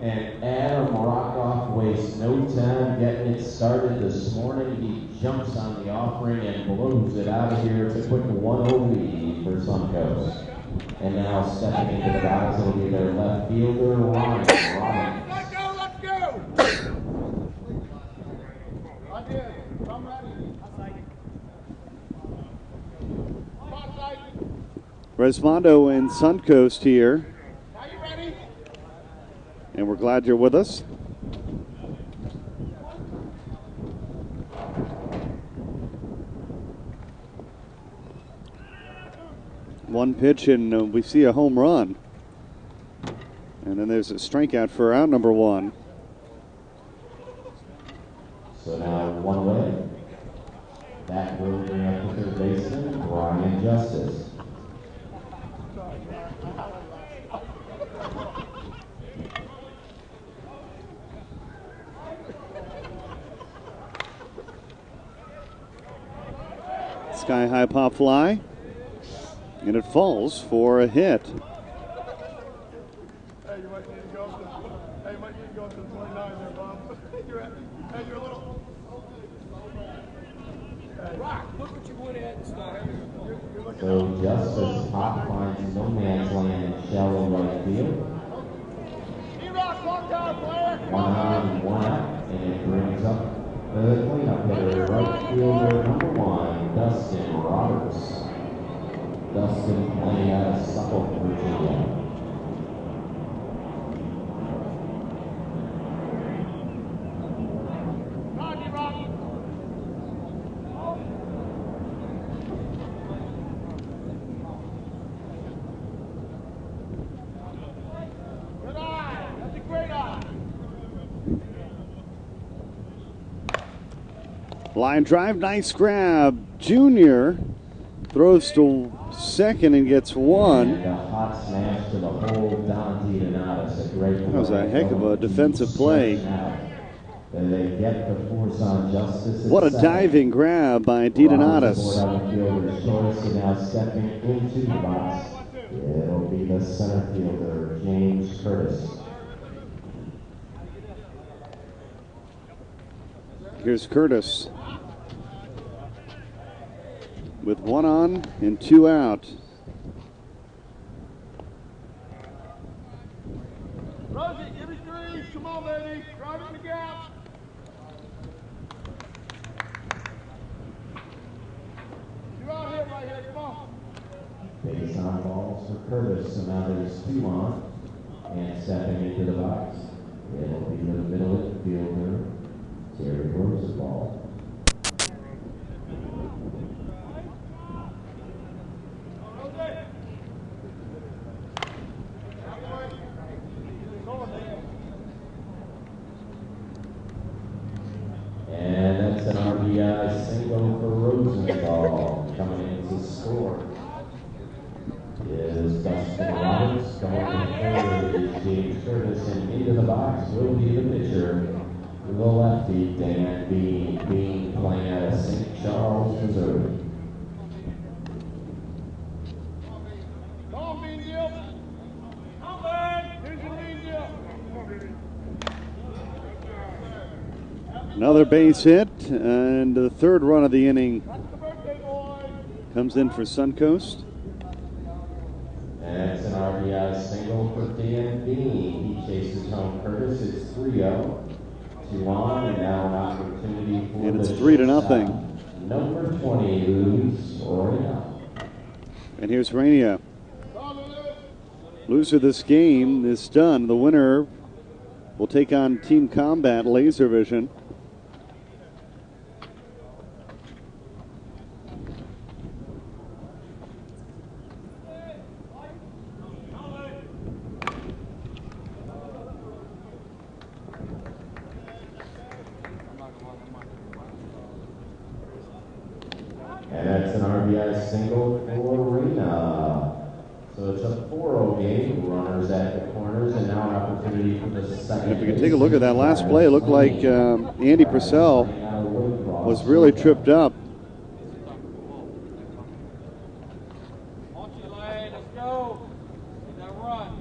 And Adam Rockoff wastes no time getting it started this morning. He jumps on the offering and blows it out of here. It's a quick 1-0 lead for Suncoast. And now stepping into the box, it'll be their left fielder, Ryan. Let's go, let's go! Resmondo and Suncoast here. And we're glad you're with us. One pitch and we see a home run. And then there's a strikeout for out number one. So now one away. That will bring up the third baseman, Brian Justice. Sky high pop fly, and it falls for a hit. Hey, you might need to go up to, the 29 there, Bob. You're a little. Rock, look what you went at. So Justice Pop finds no man's land in shallow right field. One on, one out, and it brings up the cleanup hitter, right fielder number one, Dustin Roberts. Dustin playing out of Suffolk, Virginia. Line drive, nice grab. Junior throws to second and gets one. And a hot smash to the hole, Don Donatus. A great play. That was a heck of a defensive play. And they get the force on Justice. What a diving grab by Donatus. Fielder's choice, and now stepping into the box, it'll be the center fielder, James Curtis. Here's Curtis with one on and two out. Rosie, give me three. Come on, baby. Drive it in the gap. You're out here, right here. Come on. Base on balls for Curtis, so now there's two on. And stepping into the box, it'll be the middle fielder, Terry Rosenball. And that's an RBI single for Rosenball. Coming in to score is Dustin Roberts. Going to third is James Curtis, and into the box will be the pitcher, the lefty, Dan Bean. Bean playing out of St. Charles, Missouri. Another base hit, and the third run of the inning comes in for Suncoast. That's an RBI single for Dan Bean. He chases home Curtis. It's 3-0. 2 on, and now an opportunity for and it's the 3-0. Number 20, Luz Oreo. And here's Rainier. Loser this game is done. The winner will take on Team Combat Laser Vision. single for Arena. So it's a 4-0 game. Runners at the corners, and now an opportunity for the second. If we can take a look at that last play, it looked like Andy Purcell was really tripped up. Let's go. Get that run.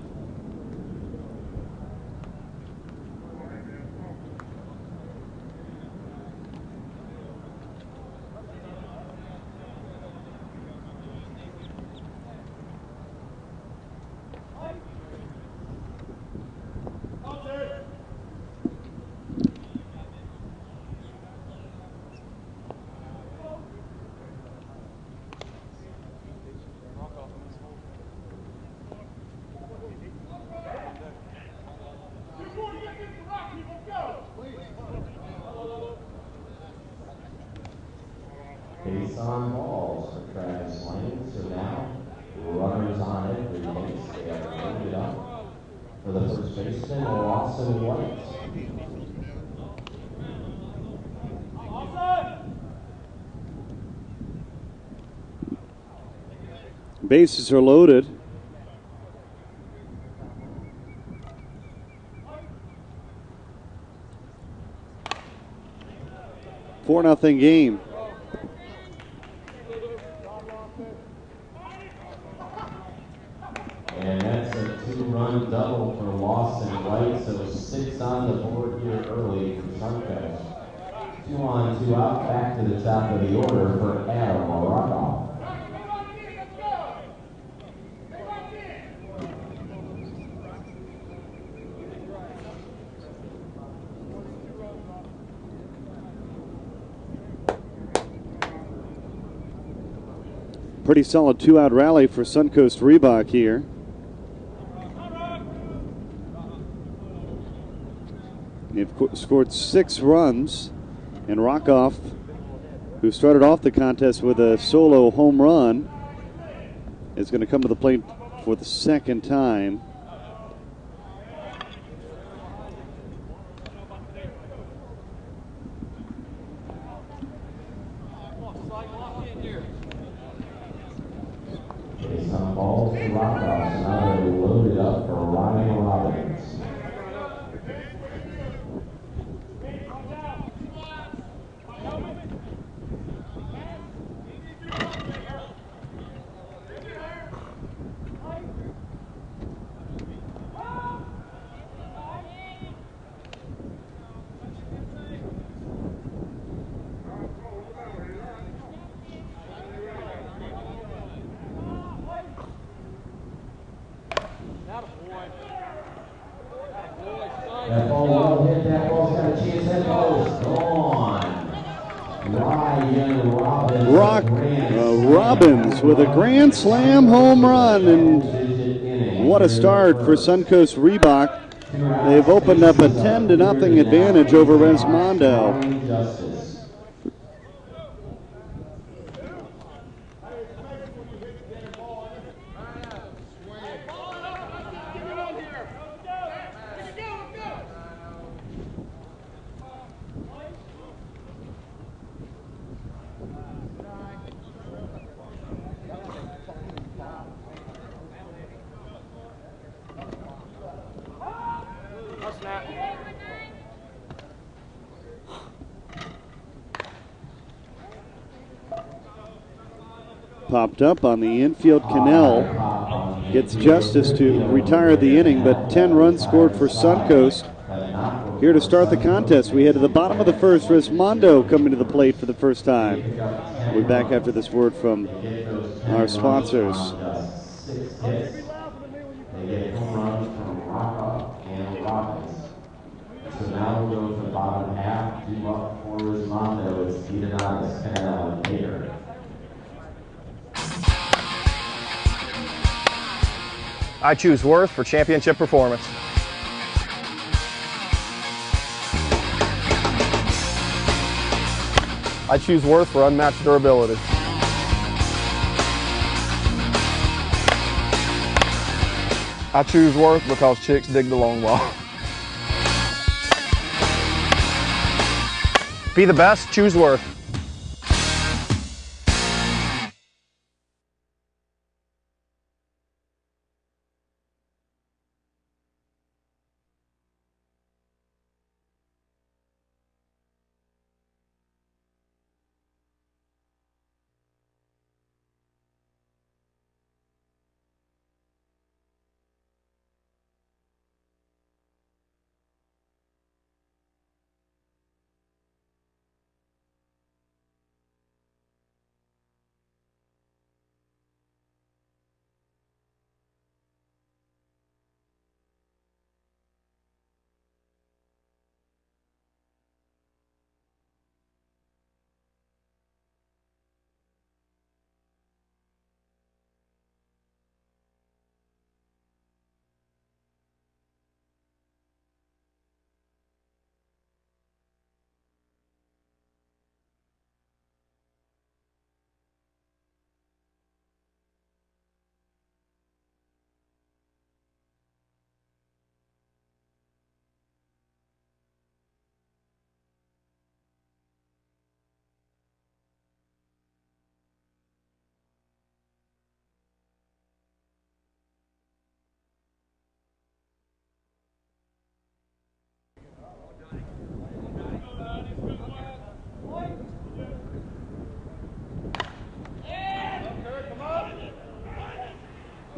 Base on balls for Travis Lane. So now runners on it for Yanks. They have loaded up for the first baseman, Lawson White. Bases are loaded. Four nothing game. And that's a 2-run double for Lawson White, so 6 on the board here early for Suncoast. 2 on, 2 out, back to the top of the order for Adam Morocco. Pretty solid 2-out rally for Suncoast Reebok here. They've scored 6 runs, and Rockoff, who started off the contest with a solo home run, is going to come to the plate for the second time. Base on balls for Rockoff, so now they're loaded up for Ryan Robbins. That ball well hit, that ball's got a chance, that ball is gone. Ryan Robbins. Robbins with a grand slam home run, and what a start for Suncoast Reebok. They've opened up a 10-0 advantage over Resmondo. Popped up on the infield canal. Gets Justice to retire the inning, but 10 runs scored for Suncoast. Here to start the contest, we head to the bottom of the first. Resmondo coming to the plate for the first time. We're back after this word from our sponsors. 6 hits. They get home runs from Rockoff and Robbins. So now we'll go to the bottom half. 2 up for Resmondo. It's Eden-August, Canal, and Tater. I choose Worth for championship performance. I choose Worth for unmatched durability. I choose Worth because chicks dig the long ball. Be the best, choose Worth.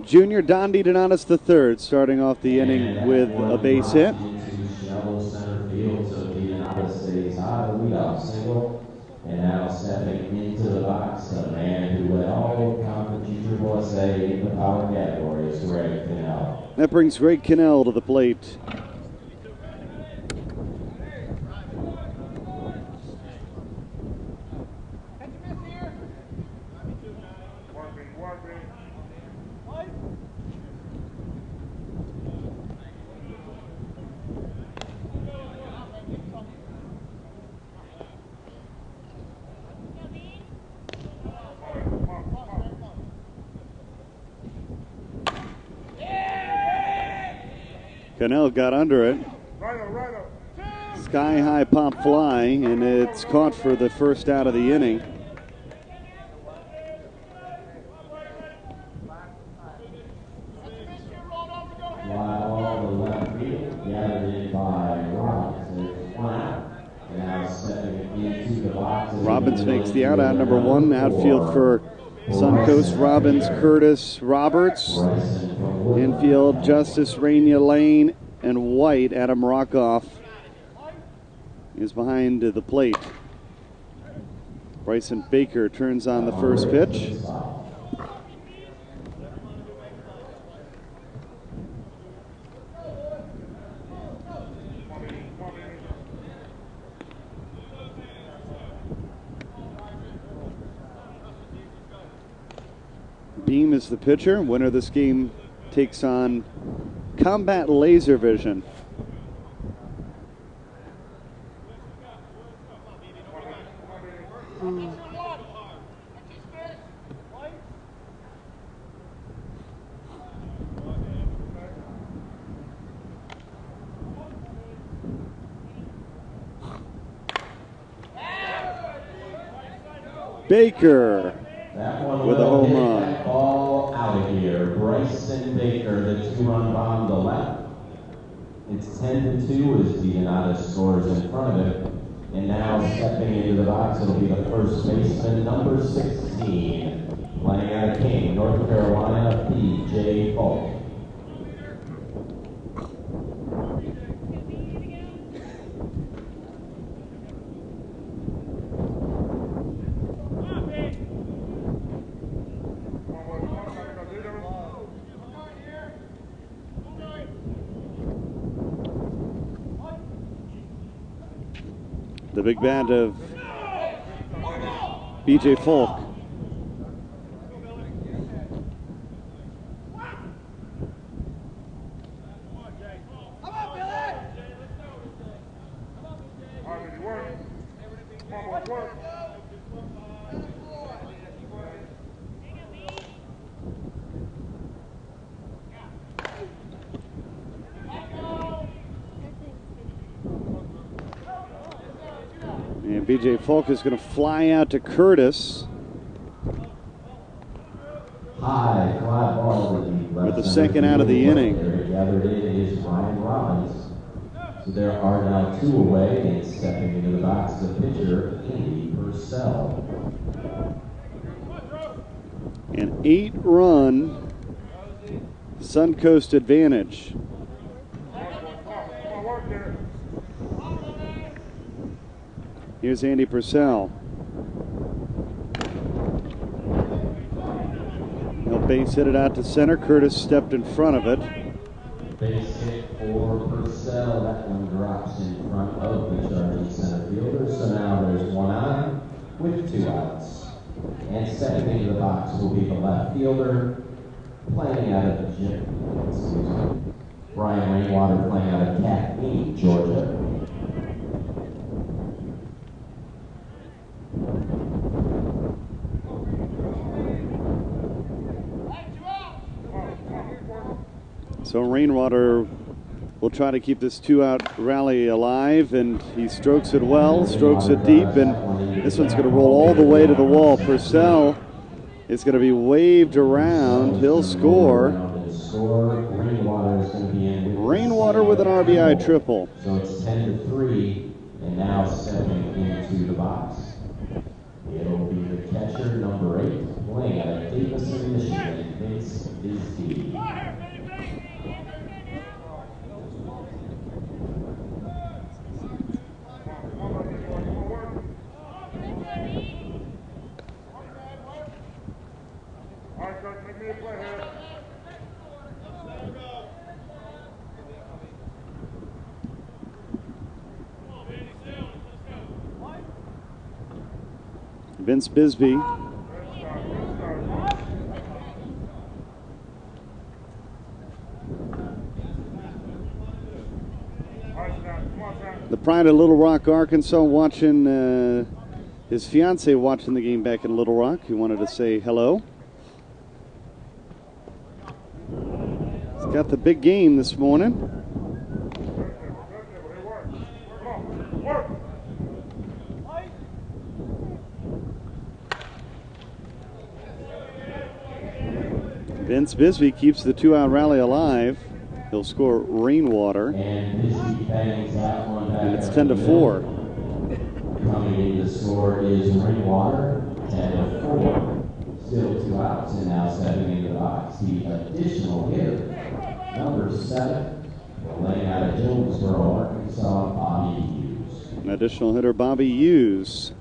Junior Don DiDonatis III starting off the inning with a base hit. Center field, so DiDonatis stays high, leadoff single. And now stepping into the box, a man who led all Conference USSSA in the power category is Greg Cannell. That brings Greg Cannell to the plate. Cannell got under it. Sky high pop fly, and it's caught for the first out of the inning. While the left field gathered in by Robbins, there's one out. And now stepping into the box. Robbins makes the out number one. Outfield for Suncoast, Robbins, Curtis, Roberts. Infield, Justice, Rainier Lane, and White. Adam Rockoff is behind the plate. Bryson Baker turns on the first pitch. Beam is the pitcher. Winner of this game takes on Combat Laser Vision. Baker with a home run. Ball out of here. Bryson Baker, the two-run bomb to left. It's 10-2 as DiDonatis scores in front of it. And now stepping into the box, it'll be the first baseman, number 16, playing out of King, North Carolina, P.J. Falk. The big bat of B.J. Falk. And B.J. Falk is going to fly out to Curtis. High fly ball with the second out of the inning. Gathered in is Ryan Robbins. So there are now two away, and stepping into the box the pitcher, Andy Purcell. An 8-run Suncoast advantage. Here's Andy Purcell. He'll base hit it out to center. Curtis stepped in front of it. Base hit for Purcell. That one drops in front of the charging center fielder. So now there's one out with two outs. And stepping into the box will be the left fielder, playing out of Brian Rainwater, playing out of Kathleen, Georgia. So Rainwater will try to keep this two-out rally alive, and he strokes it well, strokes it deep, and this one's going to roll all the way to the wall. Purcell is going to be waved around. He'll score. Rainwater with an RBI triple. So it's 10-3, and now stepping into the box. It'll be the catcher, number 8, playing out of Davison, Michigan, Vince Bisbee. Vince Bisbee. The pride of Little Rock, Arkansas, watching his fiance watching the game back in Little Rock. He wanted to say hello. He's got the big game this morning. Vince Bisbee keeps the 2-out rally alive. He'll score rainwater. And it's 10-4. Coming in the score is rainwater, 10-4. Still 2 outs, and now stepping into the box, the additional hitter, number 7, laying out of Jonesboro, Arkansas, Bobby Hughes. An additional hitter, Bobby Hughes.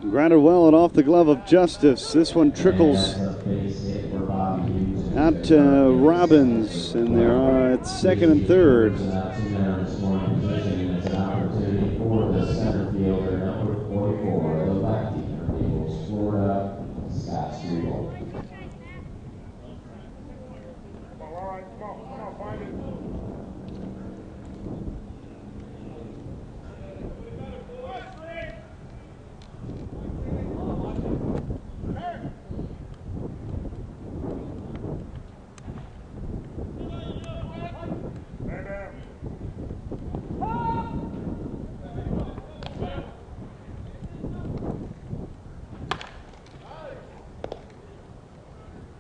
Grounded well and off the glove of Justice. This one trickles out to Robbins, and they are at second and third. It's an opportunity for the center fielder, number 44, the lefty from Naples, Florida, Scott Striegel.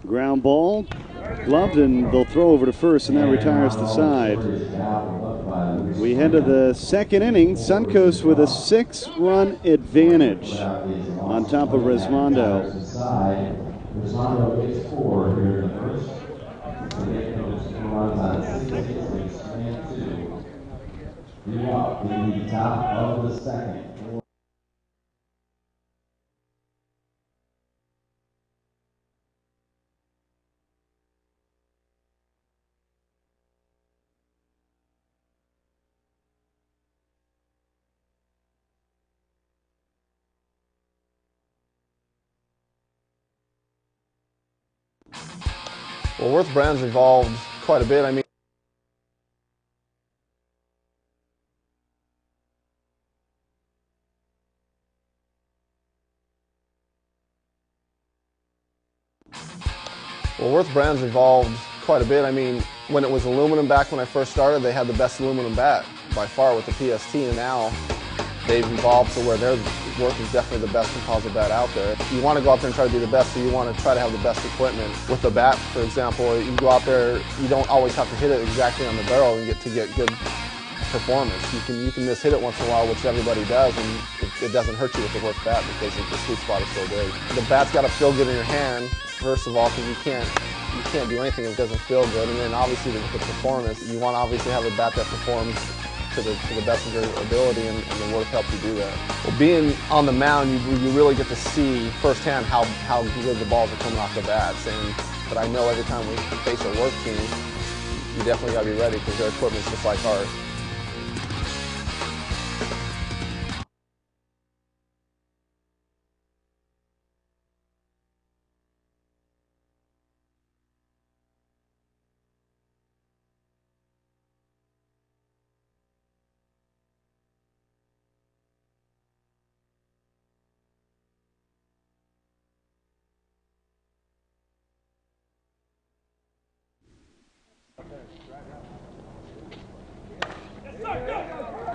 Ground ball, gloved, and they'll throw over to first, and that retires the side. We head to the second inning. Suncoast with a 6-run advantage on top of Resmondo. Resmondo gets 4 here in the first. And it comes 4 runs on 6 hits and 2. 2 up in the top of the second. Well, Worth Brand's evolved quite a bit. I mean, when it was aluminum back when I first started, they had the best aluminum bat by far with the PST, and now they've evolved to where their Worth is definitely the best composite bat out there. You want to go out there and try to be the best, so you want to try to have the best equipment. With the bat, for example, you go out there, you don't always have to hit it exactly on the barrel and to get good performance. You can miss hit it once in a while, which everybody does, and it doesn't hurt you with the Worth bat because the sweet spot is so big. The bat's got to feel good in your hand, first of all, because you can't do anything if it doesn't feel good. And then obviously with the performance, you want to obviously have a bat that performs to the best of your ability, and the Worth helps you do that. Well, being on the mound, you really get to see firsthand how good the balls are coming off the bats. But I know every time we face a Worth team, you definitely got to be ready because their equipment's just like ours.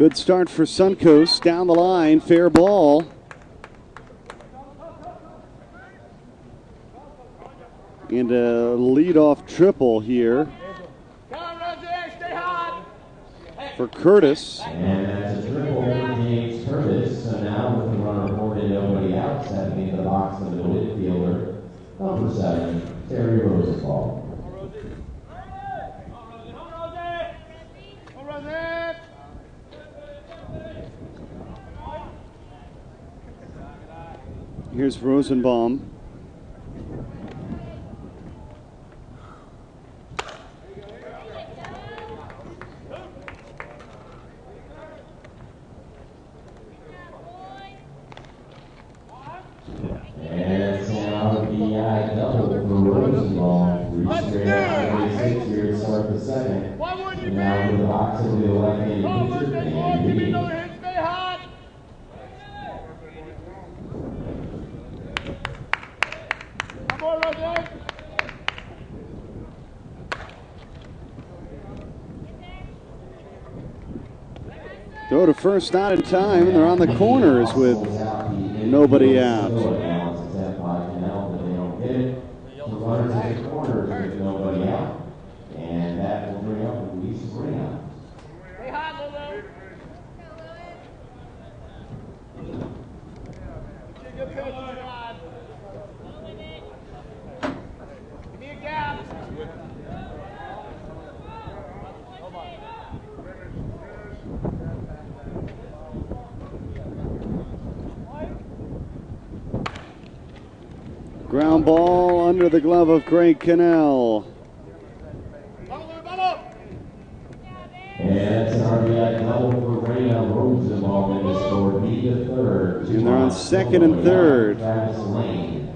Good start for Suncoast. Down the line, fair ball. And a leadoff triple here for Curtis. And that's a triple for James Curtis. So now with the runner holding nobody out, stepping into the box of the midfielder, number 7, Terry Rosenthal. Here's Rosenbaum. And it's an RBI double for Rosenbaum. 3 straight out 26 here to start the second. And now with the box of the left-handed pitcher, and Reed. Throw to first, not in time, and they're on the corners with nobody out. Runners in the corners with nobody out, and that will bring up Luis Moreno. Stay hot, Lulu. Good pitch, Rod. Give me a gap. Ground ball under the glove of Greg Cannell. And that's an RBI double for Raina Rosenbaum in the score. Be the third. And they're on second and third. Travis Lane.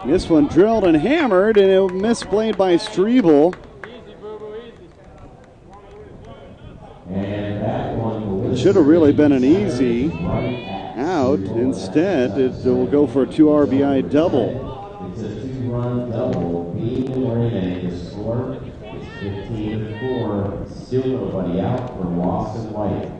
This one drilled and hammered, and it misplayed by Strebel. Easy, boo-boo, easy. And that one It should have really been an easy out. Instead, it will go for a 2 RBI double. It's a 2-run double. Being and Raina, the score is 15-4. Still nobody out for Lawson White.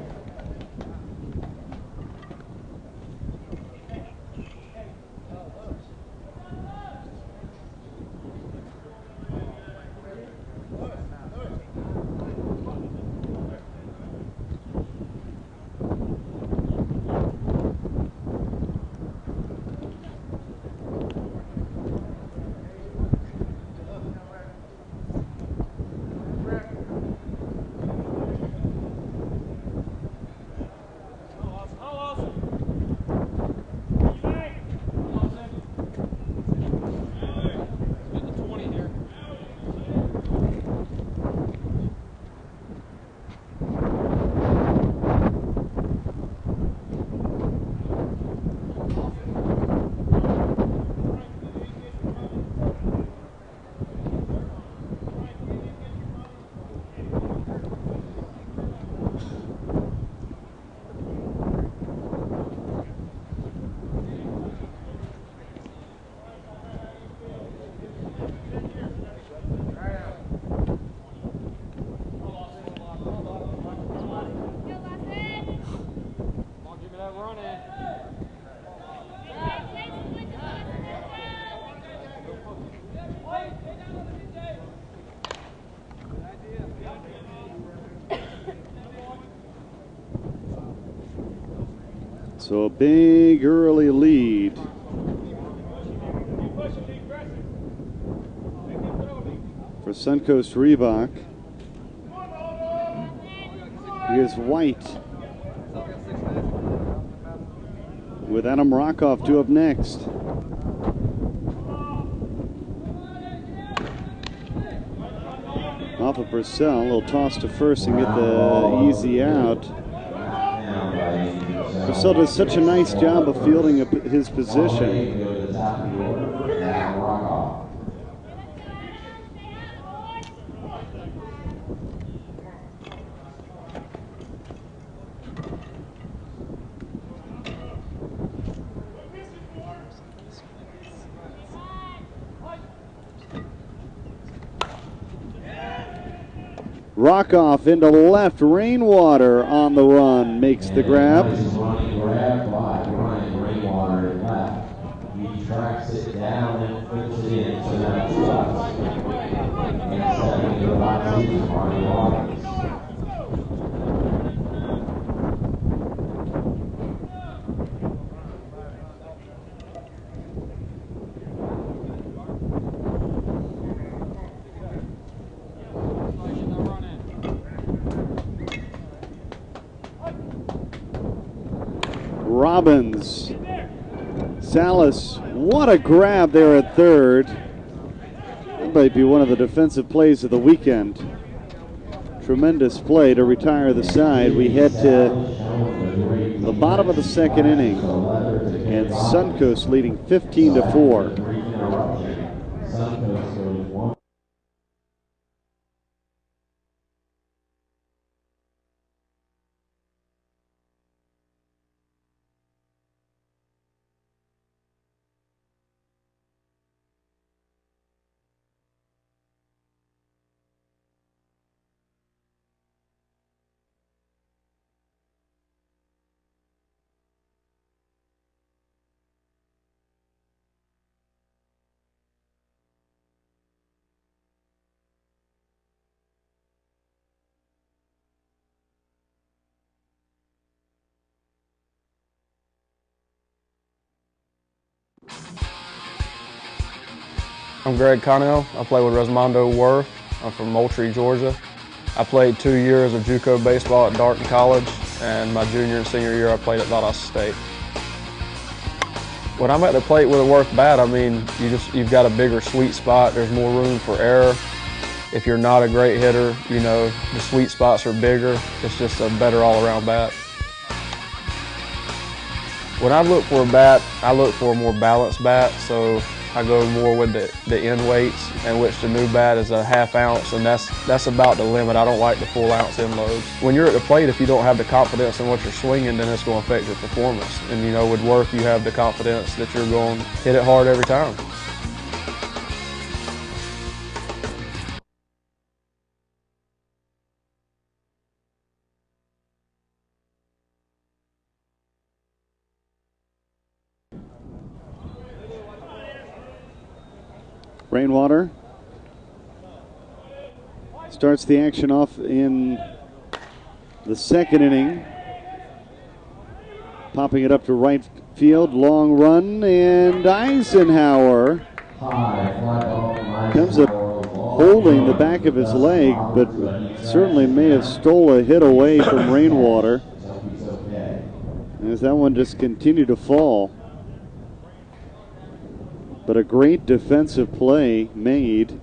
So a big early lead. For Suncoast Reebok. Here's White. With Adam Rockoff due up next. off of Purcell. A little toss to first and get the easy out. Purcell does such a nice job of fielding his position. Rockoff into left. Rainwater on the run makes the grab. Nice running grab by Ryan Rainwater at left. He tracks it down and flips it in. So now 2 outs. And 7 to the last season, Ronnie Watkins. Robbins. Salas, what a grab there at third. That might be one of the defensive plays of the weekend. Tremendous play to retire the side. We head to the bottom of the second inning, and Suncoast leading 15-4. I'm Greg Connell. I play with Resmondo Worth. I'm from Moultrie, Georgia. I played 2 years of JUCO baseball at Darton College, and my junior and senior year I played at Valdosta State. When I'm at the plate with a Worth bat, I mean, you've got a bigger sweet spot. There's more room for error. If you're not a great hitter, you know, the sweet spots are bigger. It's just a better all-around bat. When I look for a bat, I look for a more balanced bat, so I go more with the end weights, in which the new bat is a ½ ounce, and that's about the limit. I don't like the full ounce end loads. When you're at the plate, if you don't have the confidence in what you're swinging, then it's going to affect your performance. And you know, with Worth, you have the confidence that you're going to hit it hard every time. Rainwater starts the action off in the second inning. Popping it up to right field, long run, and Eisenhower comes up holding the back of his leg, but certainly may have stole a hit away from Rainwater, as that one just continued to fall. But a great defensive play made.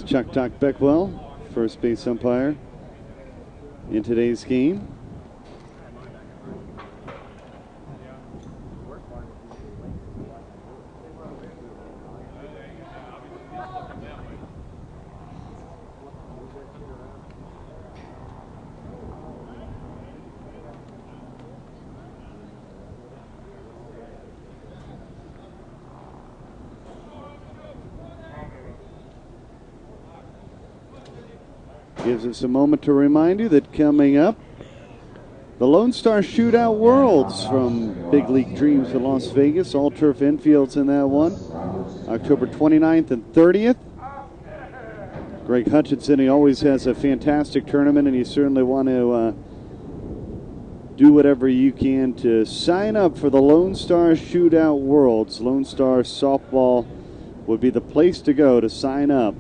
Chuck Tuck Beckwell, first base umpire in today's game. Gives us a moment to remind you that coming up, The Lone Star Shootout Worlds from Big League Dreams in Las Vegas. All turf infields in that one. October 29th and 30th. Greg Hutchinson, he always has a fantastic tournament, and you certainly want to do whatever you can to sign up for the Lone Star Shootout Worlds. Lone Star Softball would be the place to go to sign up.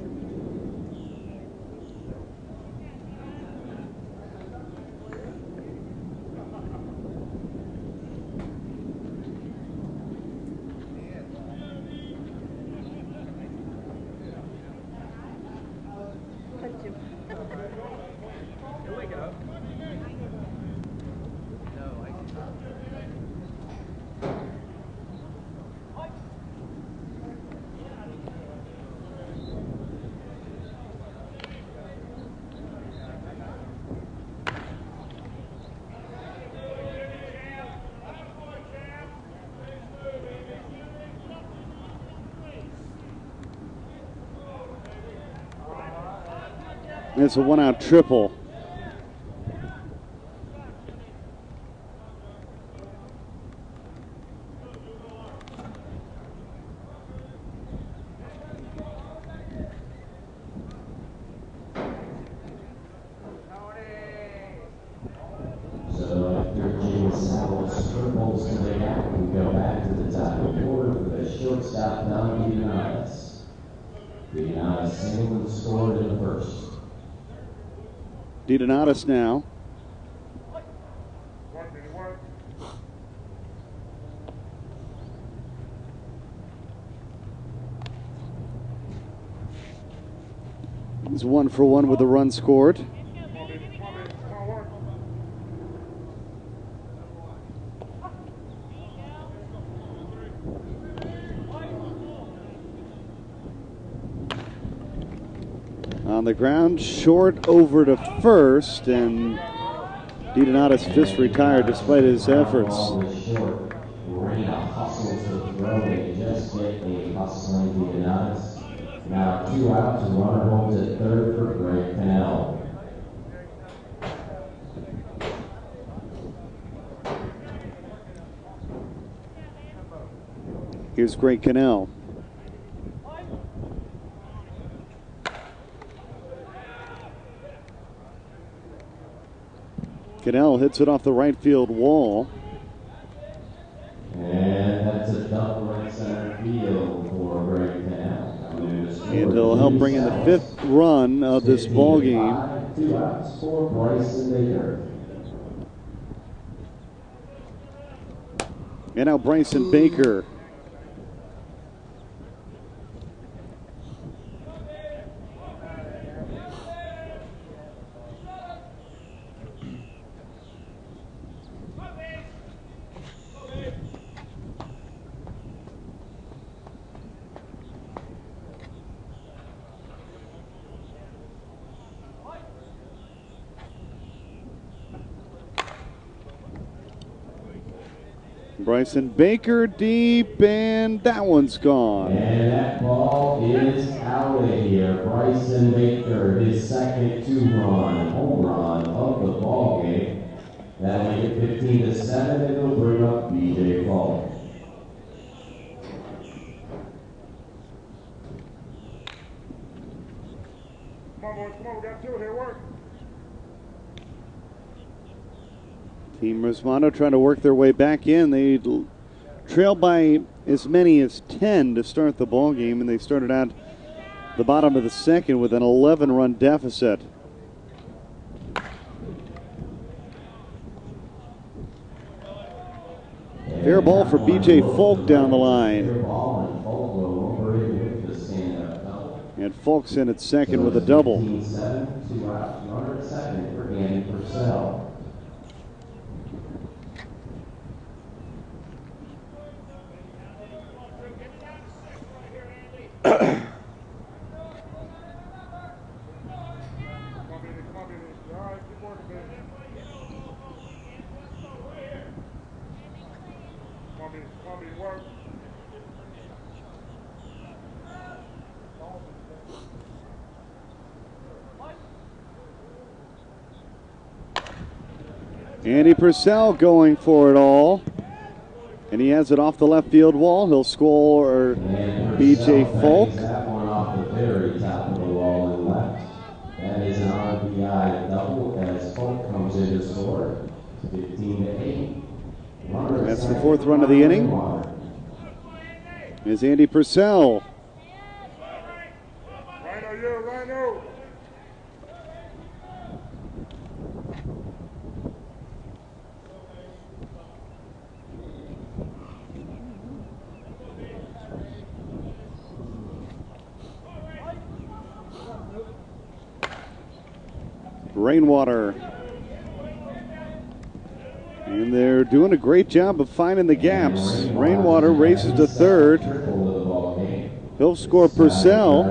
It's a one-out triple. So after James Saddle's triples to the gap, we go back to the top of the order for the shortstop, Don Giannis. Giannis singled and scored in the first. DiDonatis now. He's 1 for 1 with a run scored. On the ground, short over to first, and DiDonatis just retired despite his efforts. Reyna hustles to throw. They just get a hustling DiDonatis. Now 2 outs, and runner holds at third for Greg Cannell. Here's Greg Cannell. Cannell hits it off the right field wall. And that's a double right center field for Greg Cannell. And it'll help bring in the 5th run of this ball game. 2 outs for Bryson Baker. And now Bryson Baker. Bryson Baker deep, and that one's gone. And that ball is out of here. Bryson Baker, his second 2-run home run of the ball game. That'll make it 15-7, and it'll bring up B.J. Falk. Come on, boys, come on, we got 2 here, work. Team Resmondo trying to work their way back in. They trailed by as many as 10 to start the ball game, and they started out the bottom of the second with an 11-run deficit. Fair ball for B.J. Falk down the line. And Falk's in at second with a double. 15-7, 2 outs, runner at second for Andy Purcell. Andy Purcell going for it all. And he has it off the left field wall. He'll score B.J. Folk. That one off the very top of the wall and left. That is an RBI double as Folk comes in to score. 15-8. That's the fourth run of the inning. Is Andy Purcell. Rhino, you, Rhino. Rainwater. And they're doing a great job of finding the gaps. Rainwater races to third. He'll score Purcell.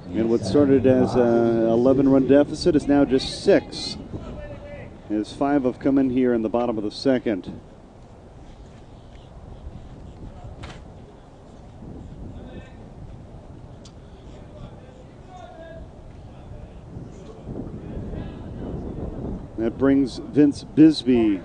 And what started as an 11-run deficit is now just 6. As 5 have come in here in the bottom of the second. That brings Vince Bisbee.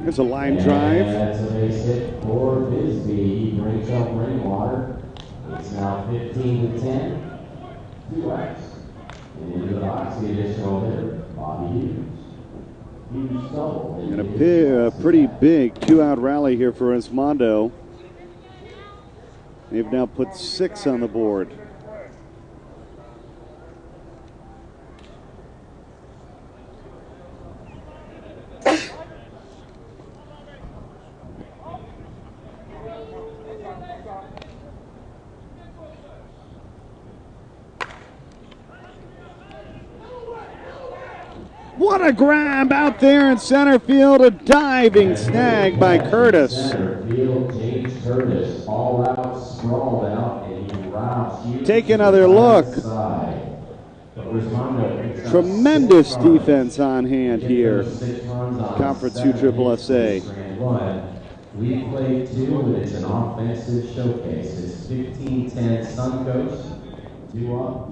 There's a line drive. That's a base hit for Bisbee. He brings up Rainwater. It's now 15-10. 2 outs. And into the box, the additional hitter, Bobby Hughes. Hughes double. And a pretty big 2-out rally here for Resmondo. They've now put 6 on the board. What a grab out there in center field. A diving snag by Curtis. Center field, James Curtis, all out, sprawled out, and he robs Hughes. Take another look. Tremendous defense on hand here. Conference USSSA. We played 2, and it's an offensive showcase. It's 15-10 Suncoast. 2 up.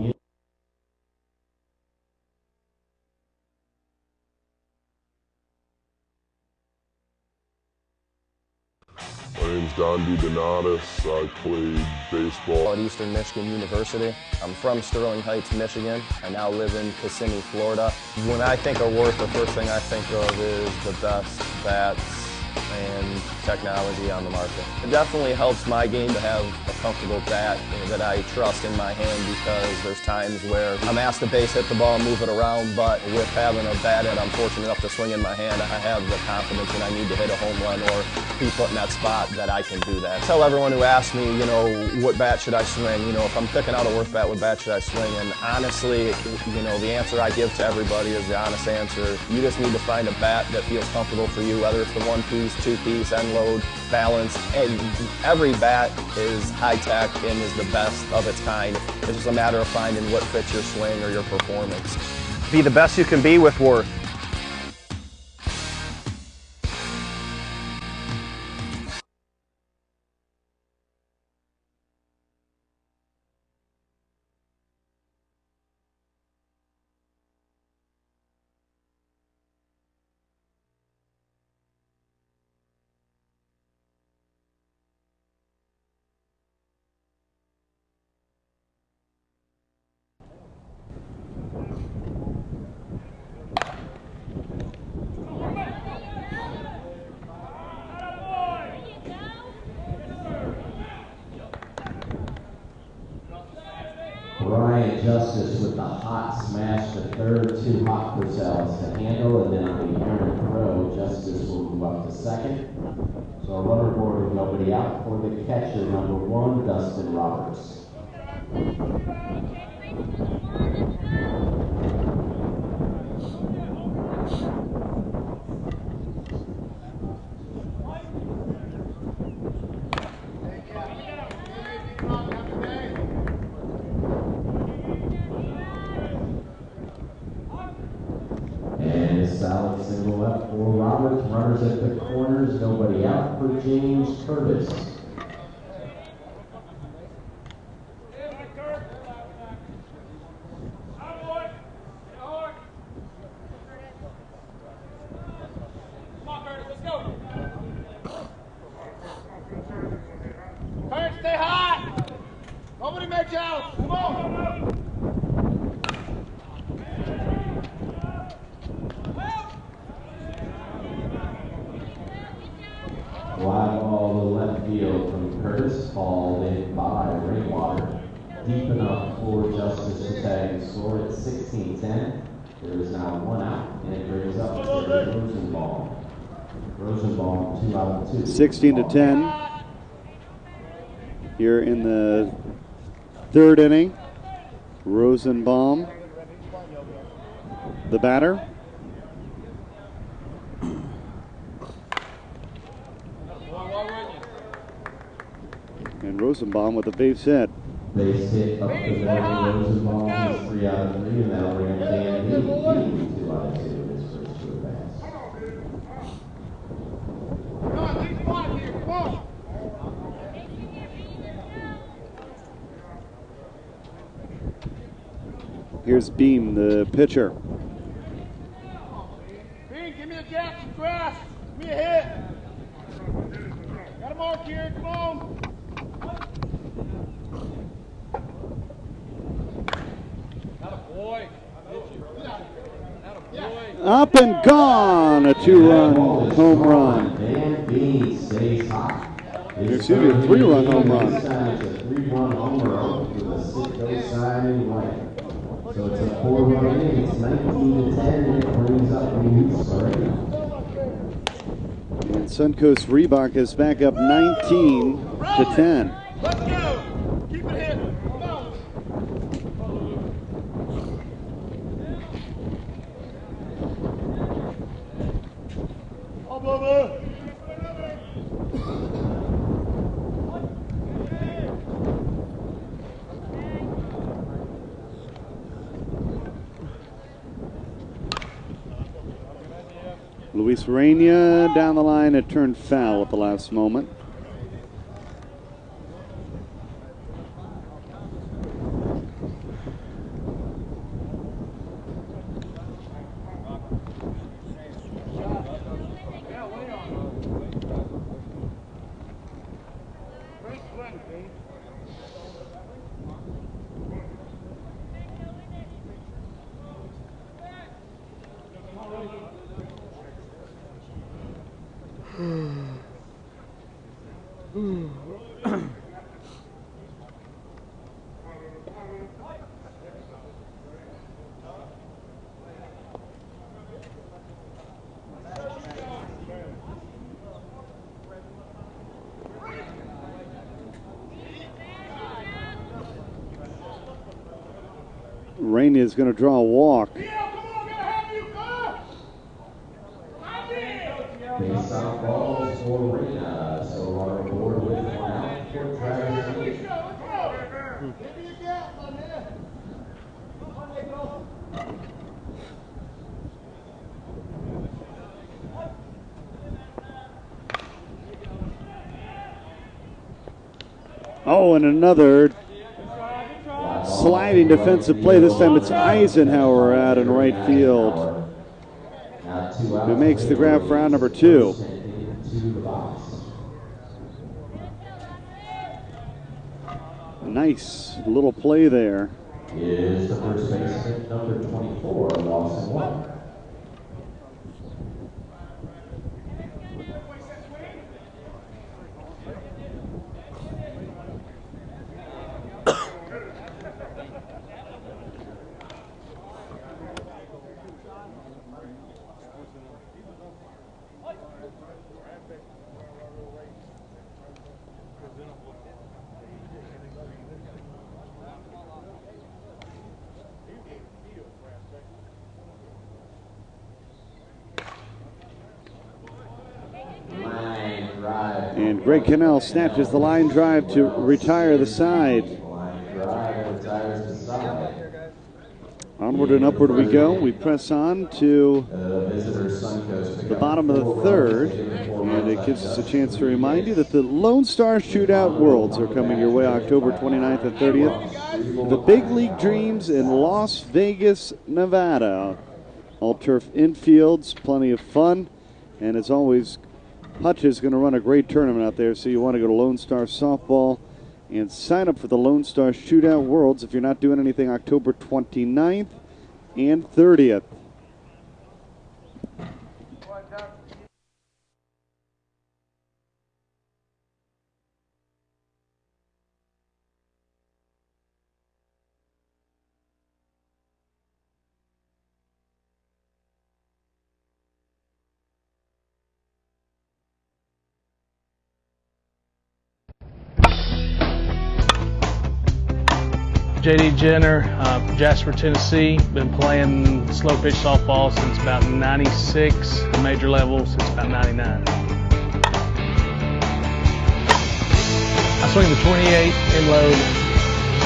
My name's Don DiDonatis. I played baseball at Eastern Michigan University. I'm from Sterling Heights, Michigan. I now live in Kissimmee, Florida. When I think of Worth, the first thing I think of is the best bats and technology on the market. It definitely helps my game to have a comfortable bat that I trust in my hand, because there's times where I'm asked to base hit the ball and move it around, but with having a bat that I'm fortunate enough to swing in my hand, I have the confidence when I need to hit a home run or be put in that spot that I can do that. I tell everyone who asks me, what bat should I swing? If I'm picking out a Worth bat, what bat should I swing? And honestly, the answer I give to everybody is the honest answer. You just need to find a bat that feels comfortable for you, whether it's the 1-piece, 2-piece, end load, balance. And every bat is high-tech and is the best of its kind. It's just a matter of finding what fits your swing or your performance. Be the best you can be with Worth. Brian Justice with the hot smash to third, 2 hot Purcells to handle, and then on the errant throw, Justice will move up to second. So a runner board with nobody out for the catcher, number 1, Dustin Roberts. the corners, nobody out for James Curtis. Kurt, stay hot! Nobody make out! Come on! Fly ball to left field from Curtis, called in by Rainwater. Deep enough for Justice to tag and score at 16-10. There is now 1 out, and it brings up Jared Rosenbaum. Rosenbaum 2 out of 2. 16-10. Here in the 3rd inning, Rosenbaum, the batter. And Rosenbaum with a base hit. Base hit up the middle. Rosenbaum is 3 out of 3, and that'll bring Dan Beatty 2 out of 2 in his first 2 at-bats. Come on, leave the ball here, come on! Here's Beam, the pitcher. Bean, give me a gap, some grass. Give me a hit. Got him mark here, come on. Not a boy. Up and gone, a 2-run home run. Dan Beatty stays hot. Excuse me, a 3-run home run. It's a 3-run home run with a sit-go side and right. So it's a 4-run inning. It's 19-10, and it brings up Reeves already. And Suncoast Reebok is back up 19-10. Let's go. Keep it hitting. Come on. Oh, brother. Luis Reina down the line, it turned foul at the last moment. Rainey is going to draw a walk. Base out balls for Reina. So our board with 1 out for Travis Reed. Oh, and another sliding defensive play. This time it's Eisenhower out in right field, who makes the grab for out number 2. Nice little play there. Is the first baseman, number 24, Lawson White. And Greg Cannell snatches the line drive to retire the side. Onward and upward we go. We press on to the bottom of the third, and it gives us a chance to remind you that the Lone Star Shootout Worlds are coming your way October 29th and 30th. The Big League Dreams in Las Vegas, Nevada. All turf infields, plenty of fun, and as always, Hutch is going to run a great tournament out there, so you want to go to Lone Star Softball and sign up for the Lone Star Shootout Worlds if you're not doing anything October 29th and 30th. JD Jenner, Jasper, Tennessee. Been playing slow pitch softball since about 96, major level since about 99. I swing the 28 in load,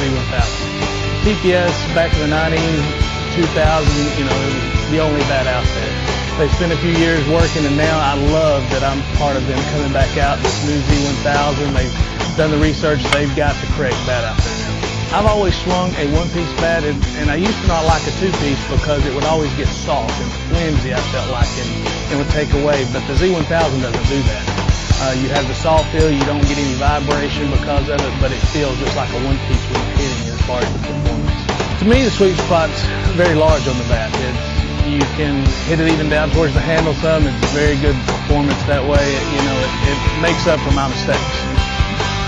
Z1000. TPS back in the 90s, 2000, you know, it was the only bat out there. They spent a few years working, and now I love that I'm part of them coming back out. This new Z1000, they've done the research, they've got the correct bat out there now. I've always swung a one-piece bat, and I used to not like a two-piece because it would always get soft and flimsy, I felt like, and would take away. But the Z1000 doesn't do that. You have the soft feel, you don't get any vibration because of it, but it feels just like a one-piece when you're hitting it as far as the performance. To me, the sweet spot's very large on the bat. You can hit it even down towards the handle some. It's very good performance that way. It makes up for my mistakes.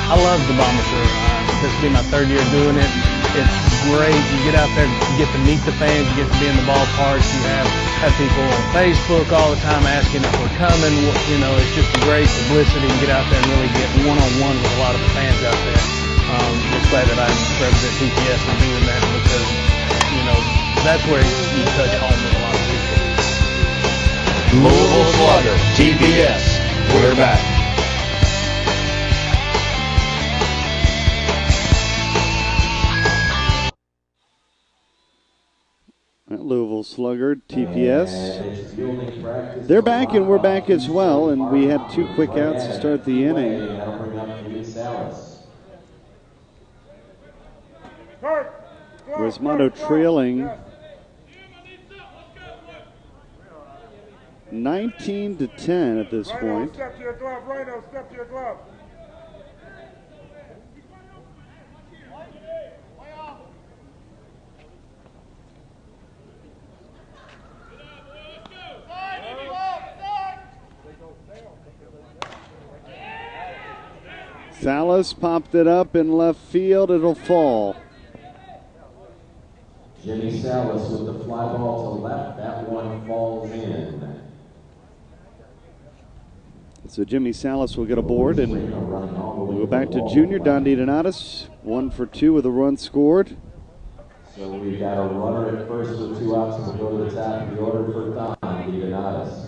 I love the Bomber Tour. This will be my third year doing it. It's great. You get out there, you get to meet the fans, you get to be in the ballpark. You have people on Facebook all the time asking if we're coming. It's just a great publicity and get out there and really get one-on-one with a lot of the fans out there. Just glad that I represent TPS and doing that because, that's where you touch home with a lot of people. Louisville Slugger, TPS, we're back. Louisville Slugger, TPS. They're back and we're back as well, and we had two quick outs to start the inning. Resmondo trailing 19-10 at this point. Step to your glove, Rhino, step to your glove. Salas popped it up in left field. It'll fall. Jimmy Salas with the fly ball to left. That one falls in. So Jimmy Salas will get aboard, and we'll go back to junior Don DiDonatis. 1 for 2 with a run scored. So we've got a runner at first with 2 outs, and we'll go to the top of the order for Don DiDonatis.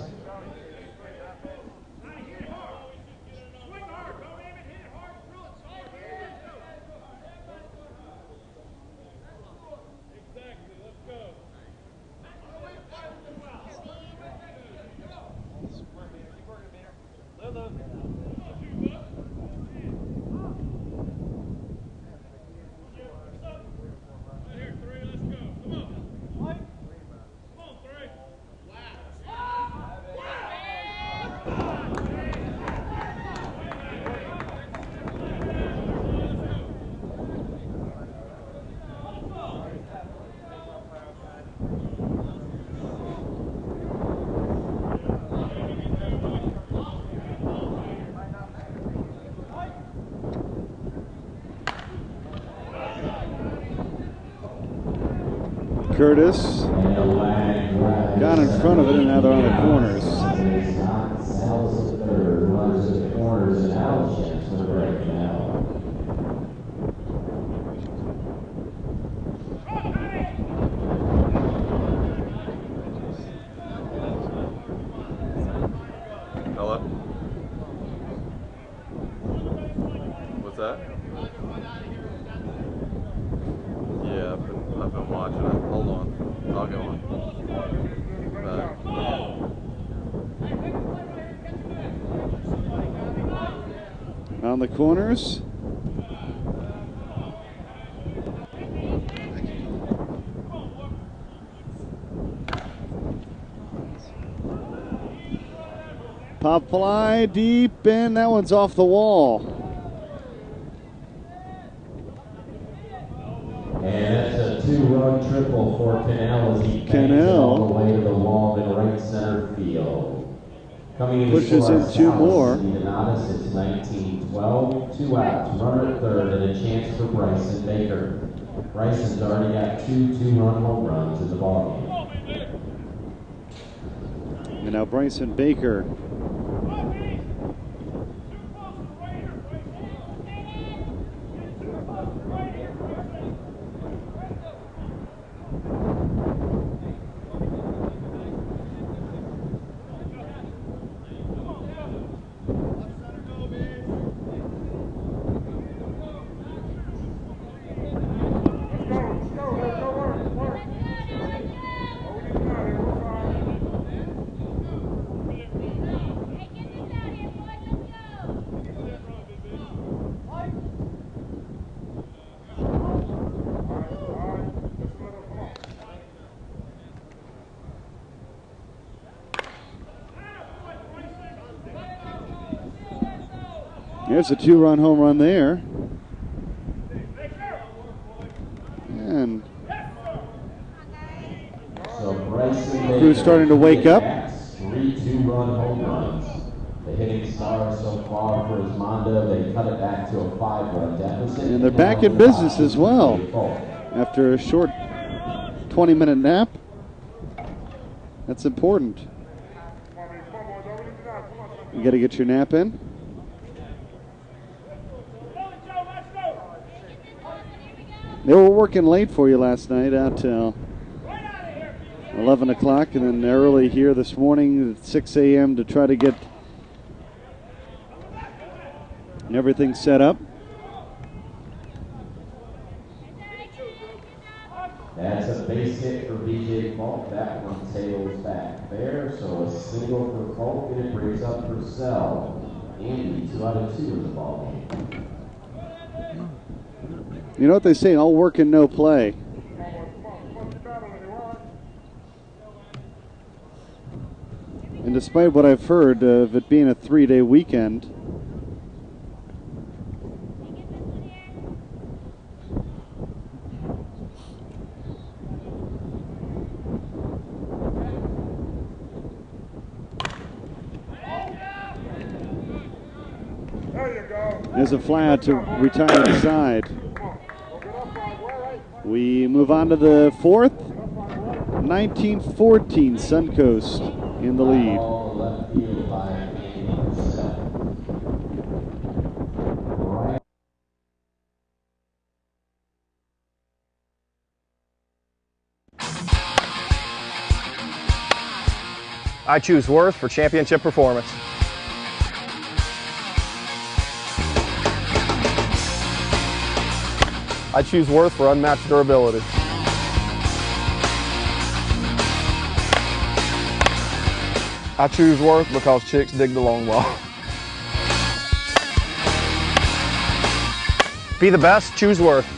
Curtis got in front of it, and now they're on the corners. Hello? What's that? Yeah, I've I've been watching it. Hold on. I'll go on. On the corners. Pop fly deep, and that one's off the wall. And that's a two-run triple for Cannell as he bangs it all the way to the wall in right center field. Coming in Pushes in two more. Donatus, it's 19-12, 2 outs, runner at third, and a chance for Bryson Baker. Bryson's already got two two-run home runs in the ballgame. And now Bryson Baker. There's a two-run home run there. And crew's starting to wake up. 3 two-run home runs. The hitting star so far for Resmondo. They cut it back to a 5-run deficit. And they're back in business as well. After a short 20-minute nap. That's important. You got to get your nap in. They were working late for you last night, out till 11 o'clock, and then early here this morning at 6 a.m. to try to get everything set up. That's a base hit for BJ Falk. That one tails back there, so a single for Falk, and it brings up Purcell. Andy, 2 out of 2 in the ballgame. You know what they say, all work and no play. And despite what I've heard of it being a 3-day weekend, there's a fly out to retire the side. We move on to the fourth. 19-14, Suncoast in the lead. I choose Worth for championship performance. I choose Worth for unmatched durability. I choose Worth because chicks dig the long ball. Be the best, choose Worth.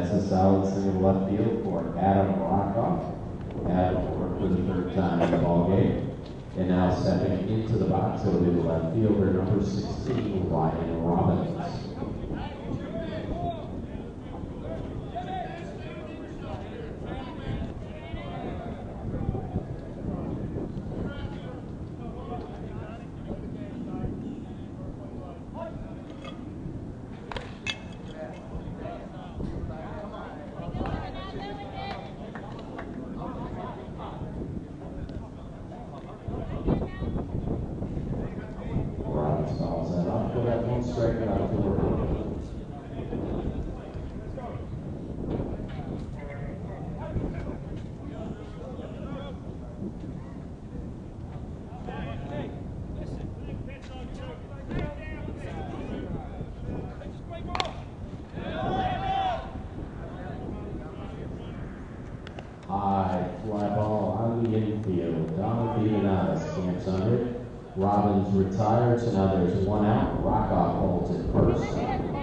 That's a solid single left field for Adam Rockoff. Adam worked for the third time in the ball game. And now stepping into the box, it'll be the left fielder, number 16, Ryan Robbins. High fly ball on the infield. Donald camps under it. Robbins retired, so now there's one out. Rockoff holds it first.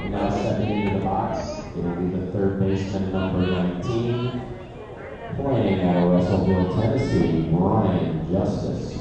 Now stepping into the box, it'll be the third baseman, number 19, playing out of Russellville, Tennessee, Brian Justice.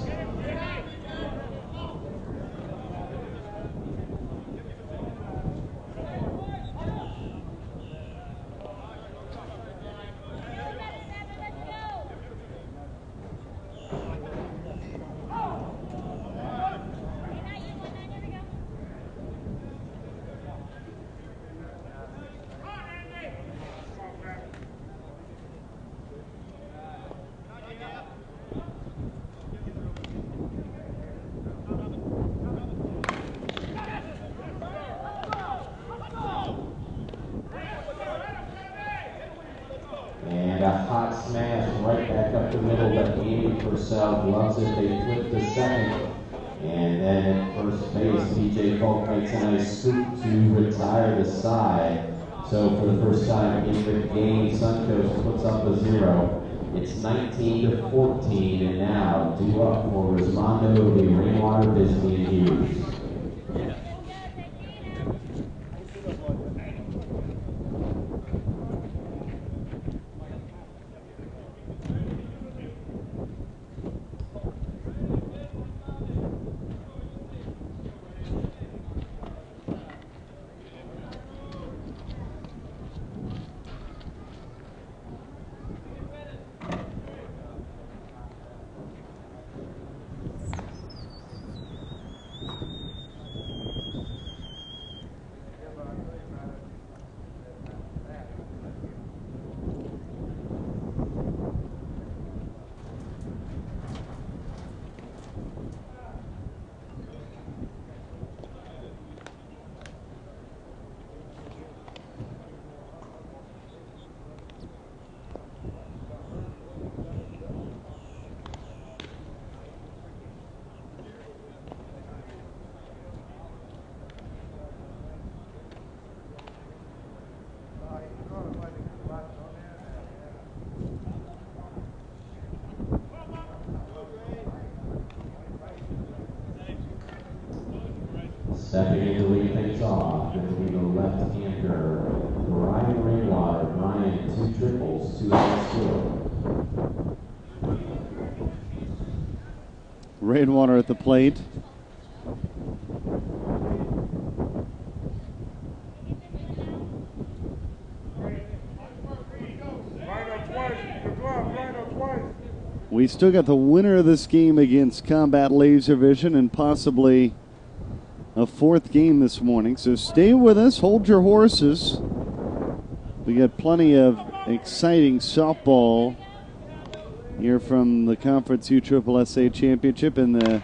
And a hot smash right back up the middle, but Amy Purcell gloves it. They flip to second. And then at first base, DJ Falk makes a nice scoop to retire the side. So for the first time in the game, Suncoast puts up a 0. It's 19-14, and now due up for Resmondo, the Rainwater, Bisbee, and Hughes. Stepping in to lead things off, it will be the left-hander, Brian Rainwater. Brian, 2 triples, 2 outs scored. Rainwater at the plate. We still got the winner of this game against Combat Laser Vision and possibly a 4th game this morning. So stay with us, hold your horses. We got plenty of exciting softball here from the Conference USSSA Championship, and the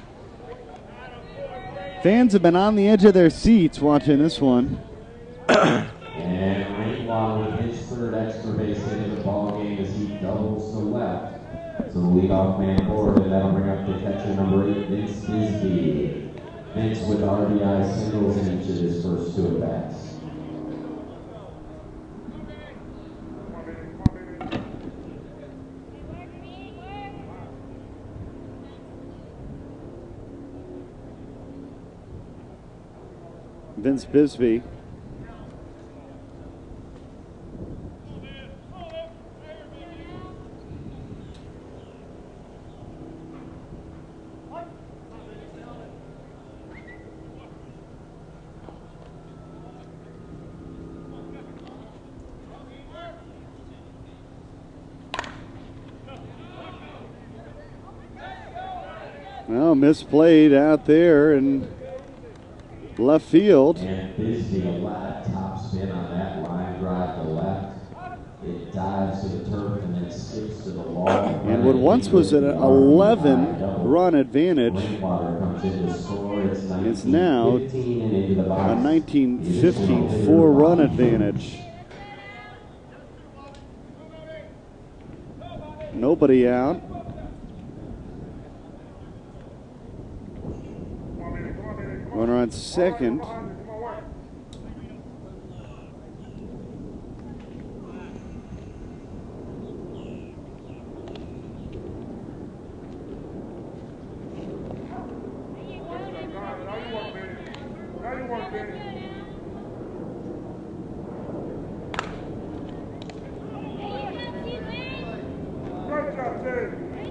fans have been on the edge of their seats watching this one. And Rainwater with his 3rd extra base hit in the ball game as he doubles to left. So the leadoff man forward, and that'll bring up the catcher, number 8, Vince Bisbee. Vince with RBI singles in each of his first 2 at-bats. Vince Bisbee Well, misplayed out there in left field. And Bisbee, a lot of top spin on that line drive to left. It dives to the turf and then skips to the wall. And what once was an 11-run advantage is now a 19-15 4-run advantage. Nobody out. Runner on second.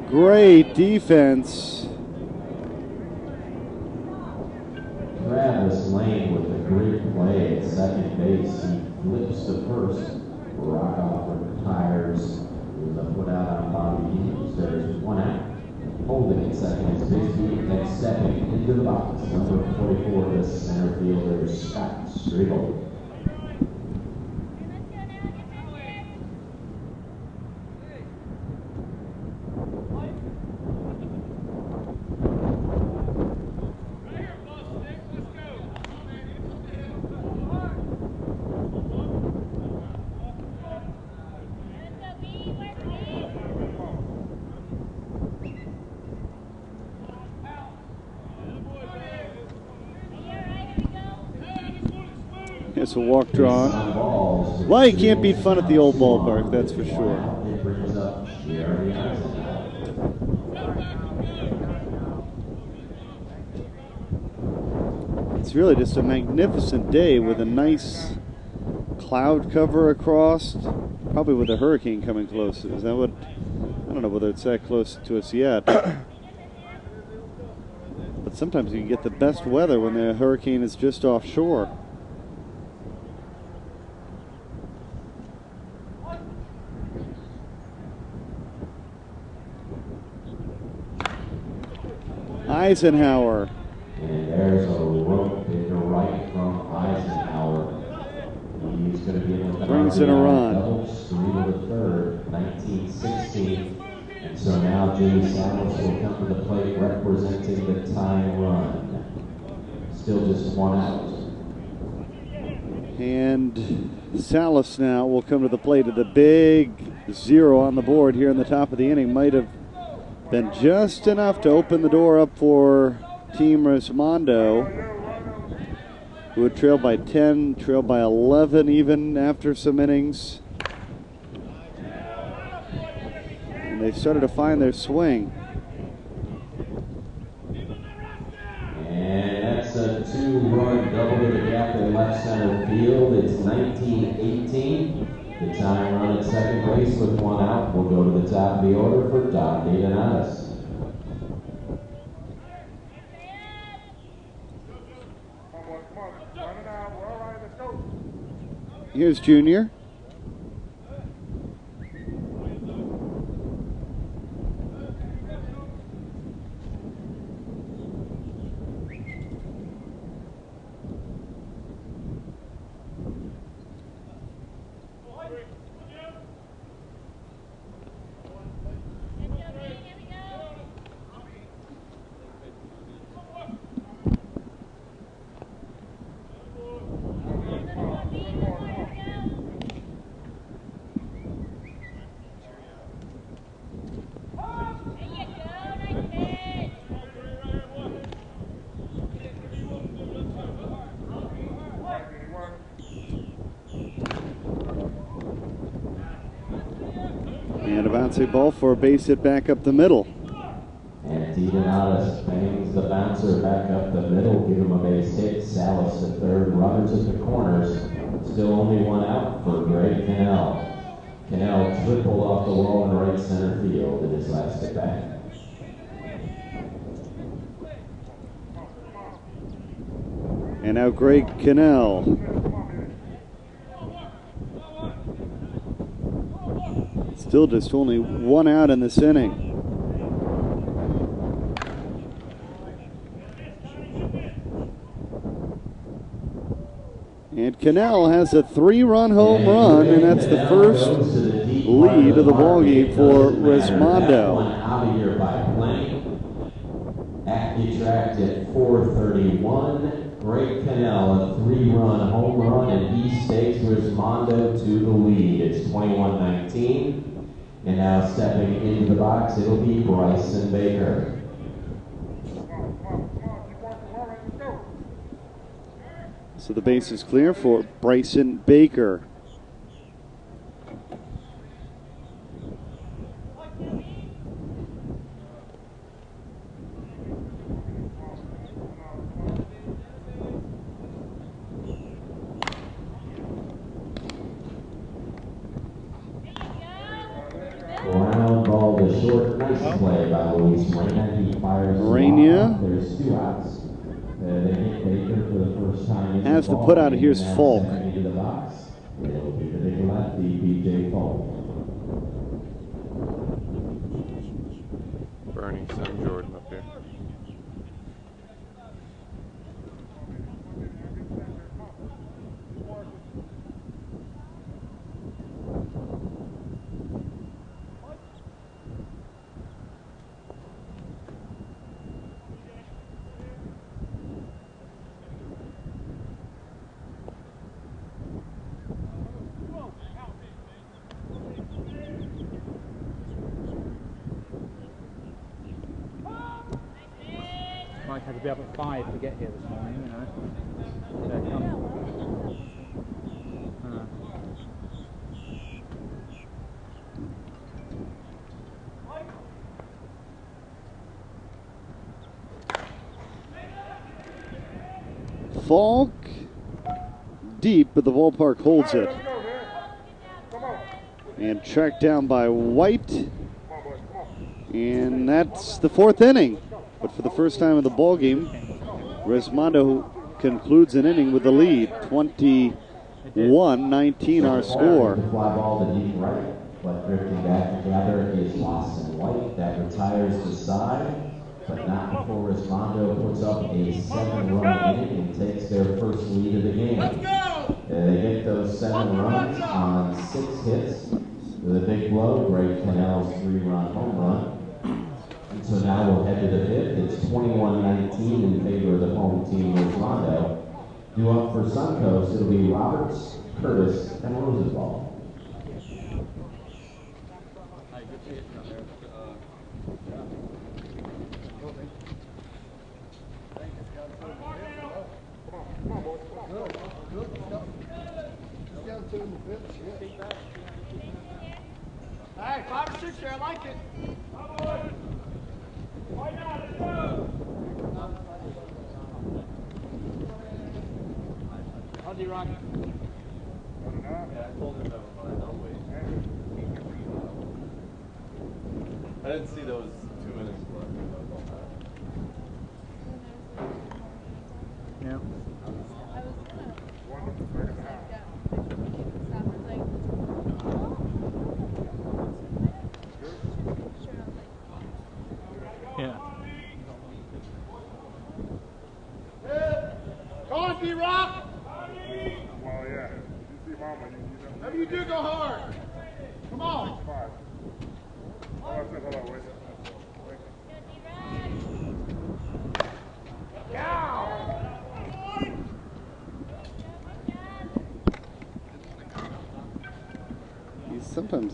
Great defense. Travis Lane with a great play at second base. He flips to first. Rockoff retires. With a put out on Bobby Hughes. There's one out. Holding at second is Bisbee. Then stepping into the box. Number 44, the center fielder, Scott Striegel. It's a walk drawn. Well, you can't beat fun at the old ballpark, that's for sure. It's really just a magnificent day with a nice cloud cover across, probably with a hurricane coming close. Is that what? I don't know whether it's that close to us yet. But sometimes you can get the best weather when the hurricane is just offshore. Eisenhower. And there's a rope into right from Eisenhower. He's going to be able to brings in a run. Double street to the third, 1916. And so now Jimmy Salas will come to the plate representing the tying run. Still just one out. And Salas now will come to the plate at the big 0 on the board here in the top of the inning. Might have been just enough to open the door up for Team Resmondo, who had trailed by 10, trailed by 11 even after some innings. And they started to find their swing. And that's a 2-run double to the gap in left center field. It's 1918. The tying run at second base with one out will go to the top of the order for Don DeDonatis. Here's Junior. And a bouncing ball for a base hit back up the middle. And DeDonatis bangs the bouncer back up the middle, give him a base hit. Salas to third, runners at the corners. Still only one out for Greg Cannell. Cannell tripled off the wall in right center field in his last at bat. And now Greg Cannell. Still just only one out in this inning. Cannell has a 3-run home run, and that's the first lead of the ballgame for Resmondo. Out of here by Plank. At the track at 4:31. Greg Cannell, a 3-run home run, and he stakes Resmondo to the lead. It's 21-19. And now stepping into the box, it'll be Bryson Baker. So the base is clear for Bryson Baker. Ground ball to short. Nice play by Luis Morena. He fires. Morena. There's 2 outs. They hit Baker for the first time. Has the put out here is Falk. Into the box. It'll be the big lefty, BJ Falk. Bernie, send Jordan up here. Mike had to be up at 5 to get here this morning, you know. There it comes. Falk deep, but the ballpark holds it. And tracked down by White. And that's the 4th inning. But for the first time in the ball game, Resmondo concludes an inning with the lead. 21-19 our score. Fly ball to deep right, but drifting back to gather is Lawson White. That retires to side, but not before Resmondo puts up a 7-run inning and takes their first lead of the game. They get those 7 runs on 6 hits with a big blow. Greg Cannell's 3-run home run. And so now we'll head to the 5th. It's 21-19 in favor of the home team, Resmondo. Due up for Suncoast, it'll be Roberts, Curtis, and Rosenthal. Hey, 5 or 6 there, I like it. How's he run? Yeah, I told him that was don't wait. I didn't see those 2 minutes left. Yeah. Yeah. Go on, D-Rock! Well, yeah. You see Mama, Whatever you do, go hard. Come on. Hold on, wait. Sometimes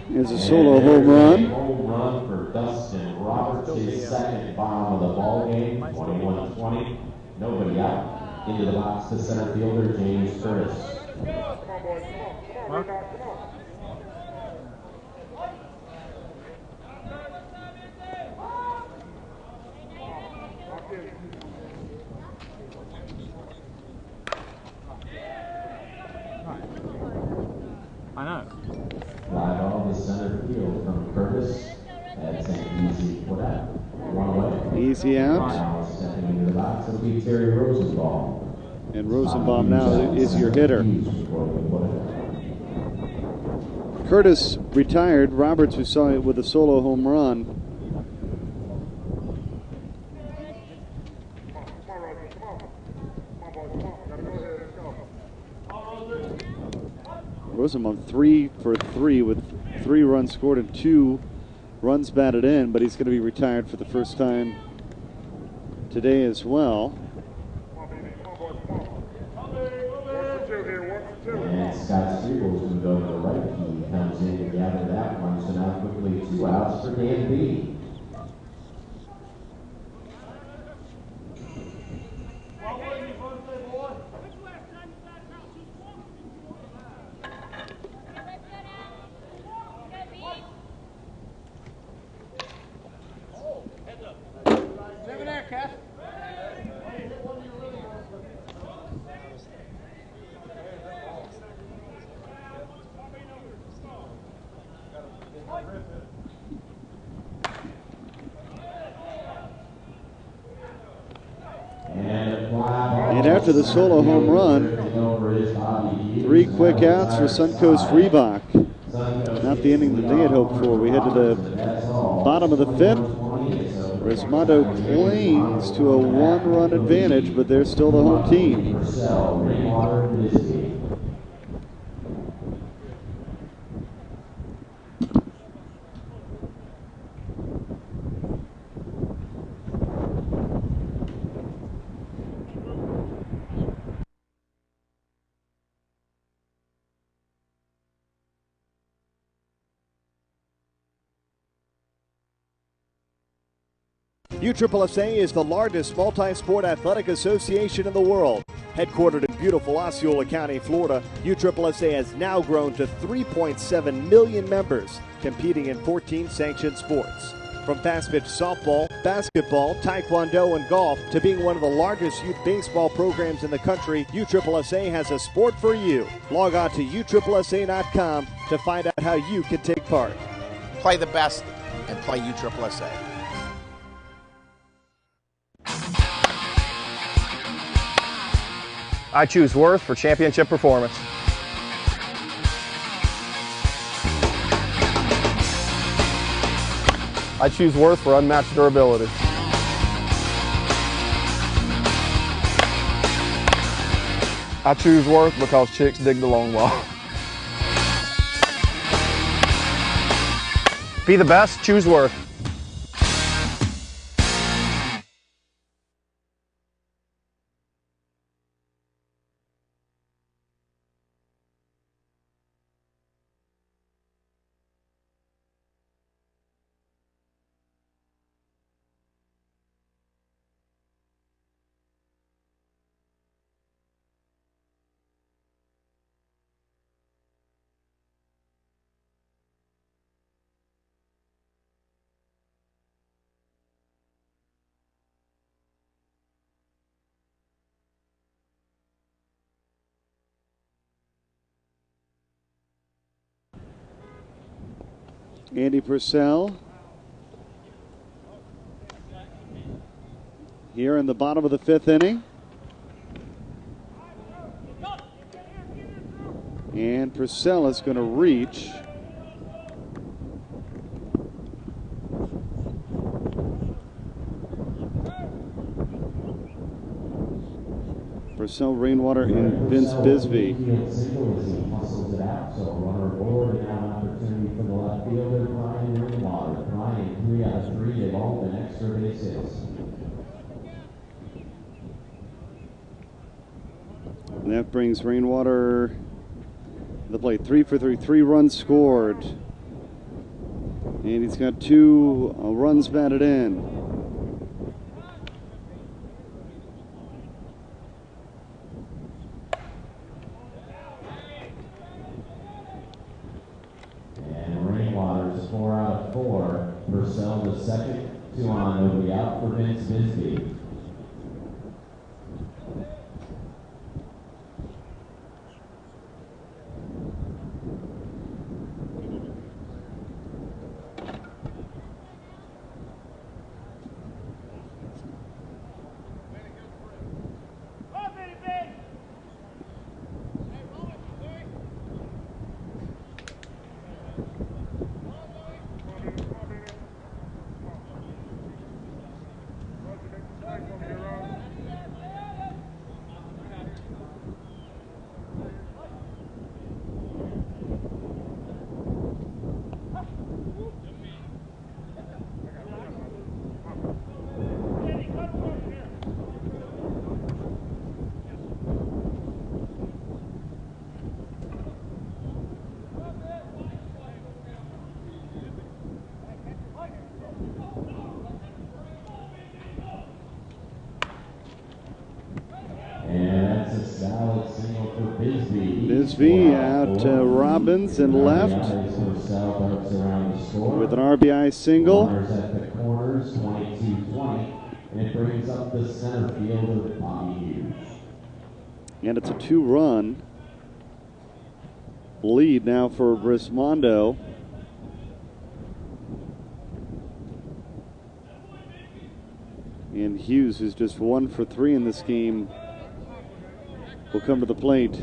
it's a solo home run. Home run for Dustin Roberts, his 2nd bomb of the ball game, 21-20. Nobody out. Into the box to center fielder James Curtis. Come on, boys. Come on. I know. Fly ball to center field from Curtis. That's an easy put out. 1 away. Easy out. Now stepping into the box, it'll be Terry Rosenbaum. And Rosenbaum now is your hitter. Curtis retired. Roberts, who saw it with a solo home run. Rosenbaum 3 for 3 with 3 runs scored and 2 runs batted in, but he's going to be retired for the first time today as well. And Scott Striegel's going to go to the right. He comes in to gather that one. So now quickly 2 outs for Dan B. And after the solo home run, 3 quick outs for Suncoast Reebok. Not the inning that they had hoped for. We head to the bottom of the 5th. Resmondo clings to a 1-run advantage, but they're still the home team. USSSA is the largest multi-sport athletic association in the world. Headquartered in beautiful Osceola County, Florida, USSSA has now grown to 3.7 million members, competing in 14 sanctioned sports. From fast-pitch softball, basketball, taekwondo, and golf to being one of the largest youth baseball programs in the country, USSSA has a sport for you. Log on to USSSA.com to find out how you can take part. Play the best and play USSSA. I choose Worth for championship performance. I choose Worth for unmatched durability. I choose Worth because chicks dig the long ball. Be the best, choose Worth. Andy Purcell here in the bottom of the 5th inning. And Purcell is going to reach. Purcell, Rainwater, and Vince Bisbee. Hustles it out, so runner forward and now an opportunity for the left fielder, Brian Rainwater. Brian, 3 out of 3, they've all been extra base hits. And that brings Rainwater to the plate. 3 for 3, 3 runs scored. And he's got 2 runs batted in. And Rainwater's 4 out of 4. Purcell the second, 2 on, nobody out for Vince Bisbee. Bisbee out to Robbins and left with an RBI single. At the corners, 22-20, and it brings up the center fielder, Bobby Hughes. And it's a 2-run lead now for Resmondo. And Hughes, who's just 1 for 3 in this game, will come to the plate.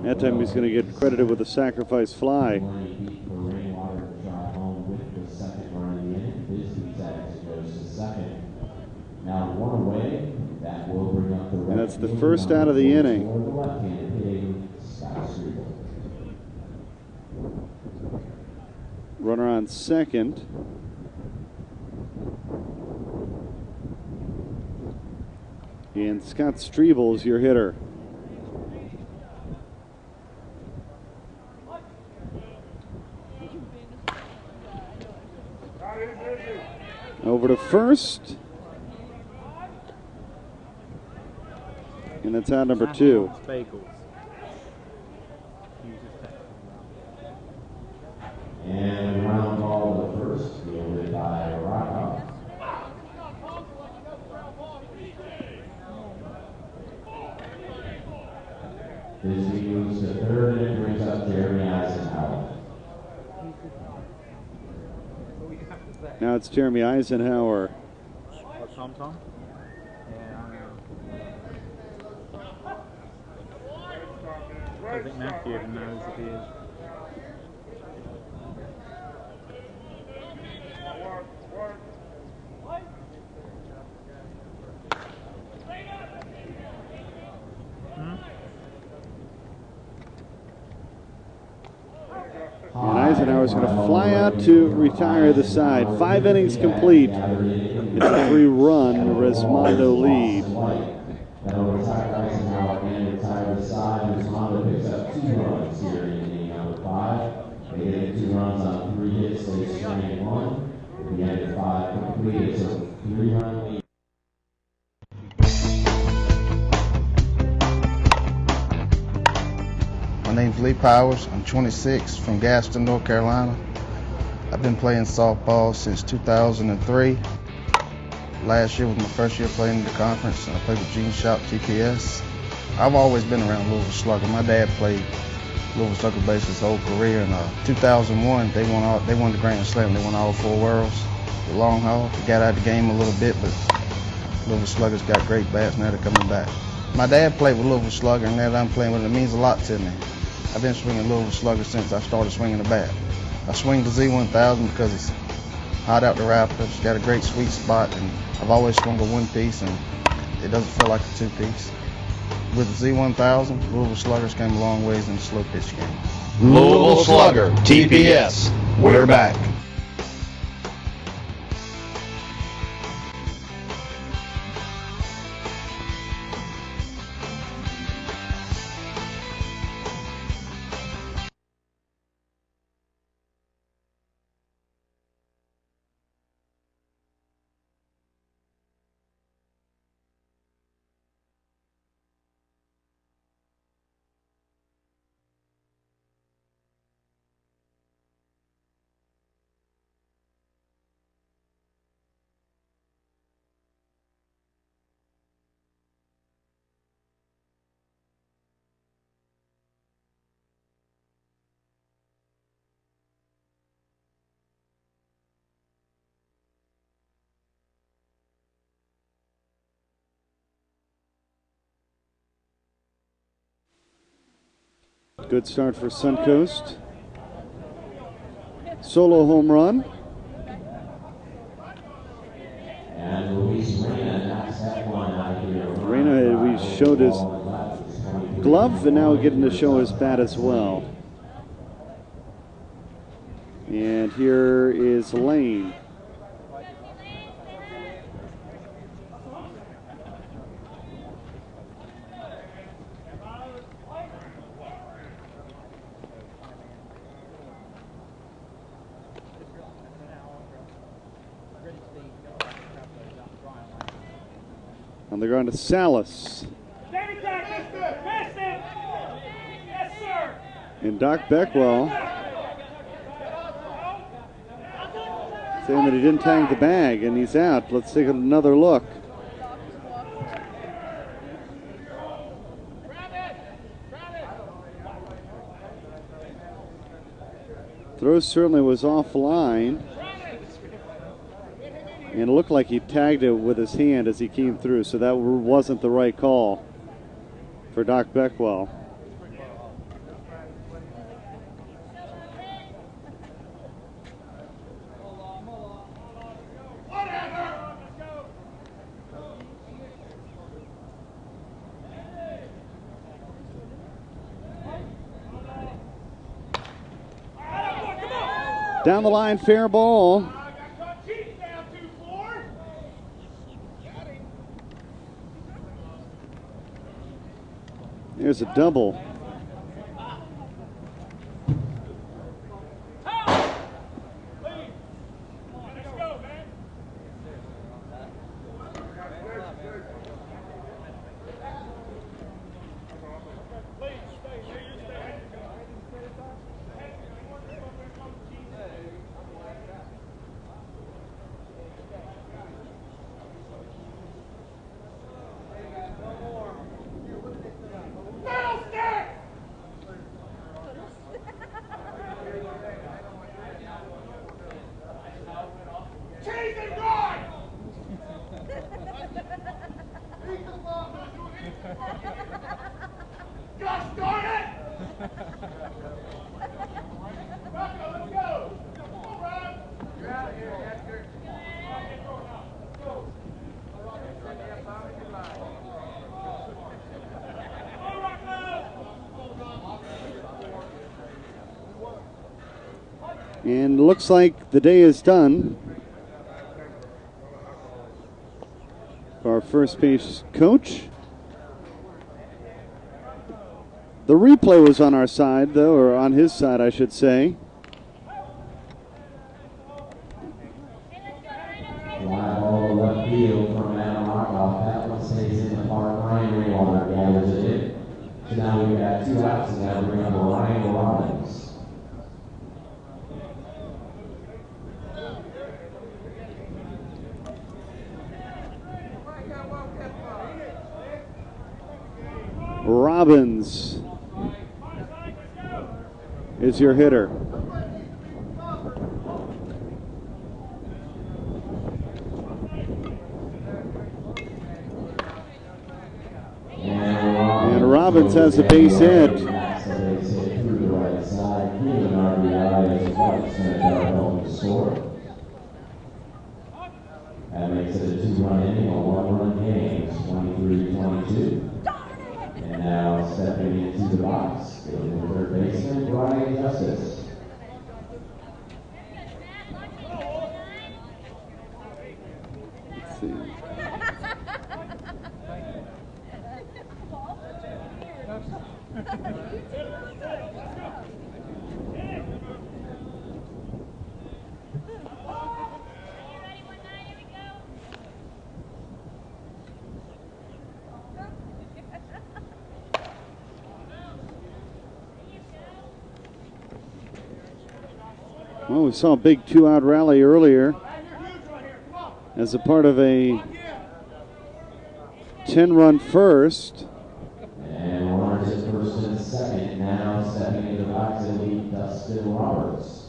That time he's going to get credited with a sacrifice fly. Now 1 away, that will bring up the and that's the first out of the inning. Runner on second. And Scott Strebel is your hitter. Over to first. And that's out number 2. And round ball to first, fielded by Rockoff. Bisbee moves to third and brings up Jeremy Eisenhower. Now it's Jeremy Eisenhower. Tom? I think Matthew even knows if he is. And Eisenhower's going to fly out to retire the side. 5 innings complete. It's a 3-run Resmondo lead. That'll retire Eisenhower and retire the side. Resmondo picks up 2 runs here in inning number 5. They get 2 runs on 3 hits. They swing 1. At the end of 5 complete, it's a 3-run lead. My name's Lee Powers. I'm 26 from Gaston, North Carolina. I've been playing softball since 2003. Last year was my first year playing in the conference, and I played with Gene Shop TPS. I've always been around Louisville Slugger. My dad played Louisville Slugger base his whole career. In 2001, they won the Grand Slam. They won all 4 worlds. The long haul, they got out of the game a little bit, but Louisville Sluggers got great bats. Now they're coming back. My dad played with Louisville Slugger, and now that I'm playing with it, it means a lot to me. I've been swinging Louisville Slugger since I started swinging the bat. I swing the Z1000 because it's hot out the rafters, got a great sweet spot, and I've always swung a 1-piece, and it doesn't feel like a 2-piece. With the Z1000, Louisville Sluggers came a long ways in the slow pitch game. Louisville Slugger, TPS. We're back. Good start for Suncoast. Solo home run. And Luis Reyna knocks that one out of here. Reyna, we showed his glove, and now we're getting to show his bat as well. And here is Lane. On the ground to Salas. And Doc Beckwell saying that he didn't tag the bag, and he's out. Let's take another look. Throw certainly was offline, and it looked like he tagged it with his hand as he came through, so that wasn't the right call for Doc Beckwell. Down the line, fair ball. There's a double. And looks like the day is done for our first base coach. The replay was on our side, though, or on his side, I should say. Fly ball to left field from Adam Rockoff. That one stays in the park. Ryan Rainwater gathers it in. So now we've got 2 outs, and that'll bring up Ryan Robbins. Robbins is your hitter. And Robbins has a base hit. Through the right side, he an RBI as Clark's going to try to help him score. That makes it a 2-run inning, a 1-run game. It's 23-22. And now stepping into the box, the third baseman, Brian Justice. Let's see. Well, we saw a big 2-out rally earlier as a part of a 10-run first. And runners at first and second. Now stepping into the box will be Dustin Roberts.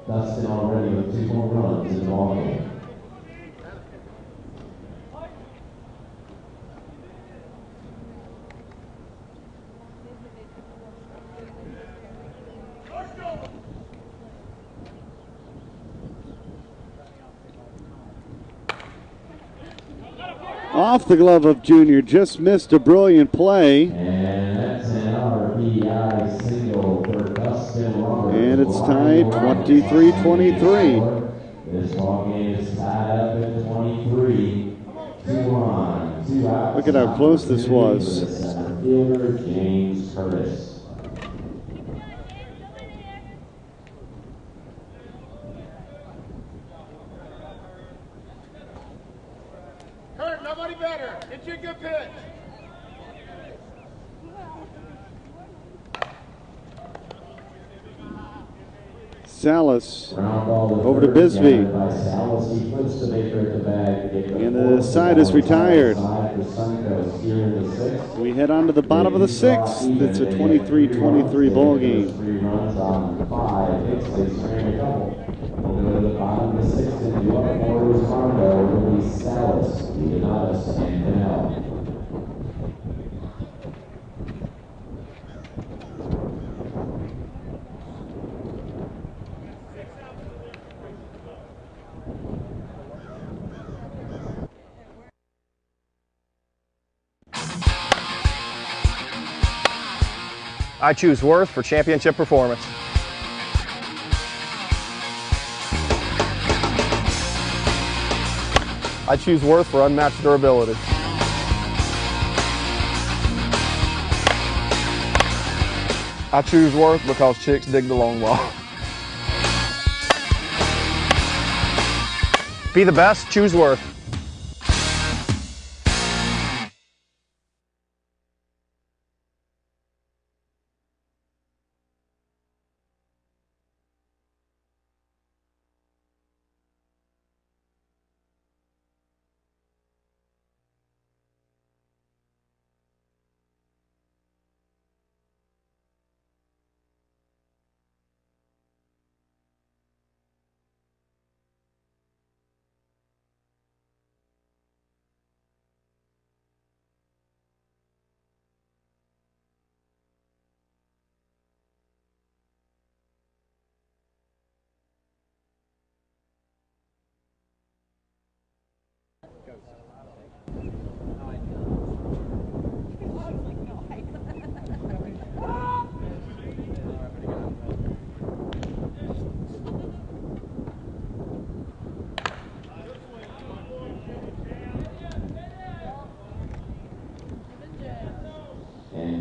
Dustin already with 2 home runs in the ballgame. Off the glove of Junior, just missed a brilliant play. And that's an RBI single for Dustin Roberts. And it's tied 23-23. This ball game is tied up at 23. 2-1, 2 outs. Look at how close this was. Center fielder James Curtis. Kurt, nobody better. Get you a good pitch. Salas over to Bisbee. And the side is retired. We head on to the bottom of the sixth. It's a 23-23 ball game. 3 runs on 5 hits. They strand a couple. We'll go to the bottom of the sixth and do up for Resmondo. It'll be Salas, Leonatus, and Canal. I choose Worth for championship performance. I choose Worth for unmatched durability. I choose Worth because chicks dig the long ball. Be the best, choose Worth.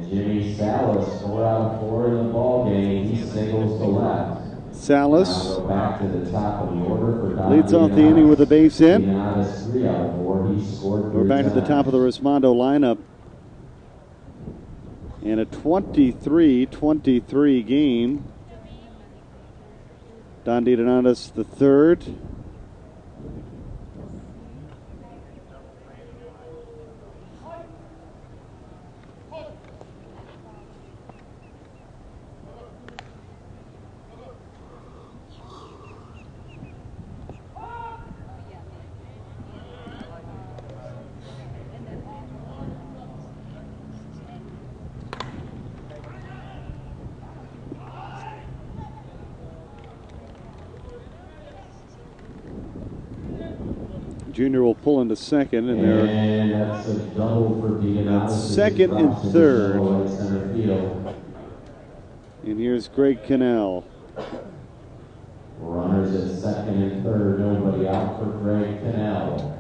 Jimmy Salas, 4 out of 4 in the ball game. He singles to left. Salas back to the top of the order for leads off the inning with a base hit. 3 out of 4. He scored 3 We're back times. to the top of the Resmondo lineup. And a 23-23 game. Don DiDonatis the third. Junior will pull into second, and they're that's a double for DiDonatis. second and third. And here's Greg Cannell. Runners at second and third, nobody out for Greg Cannell.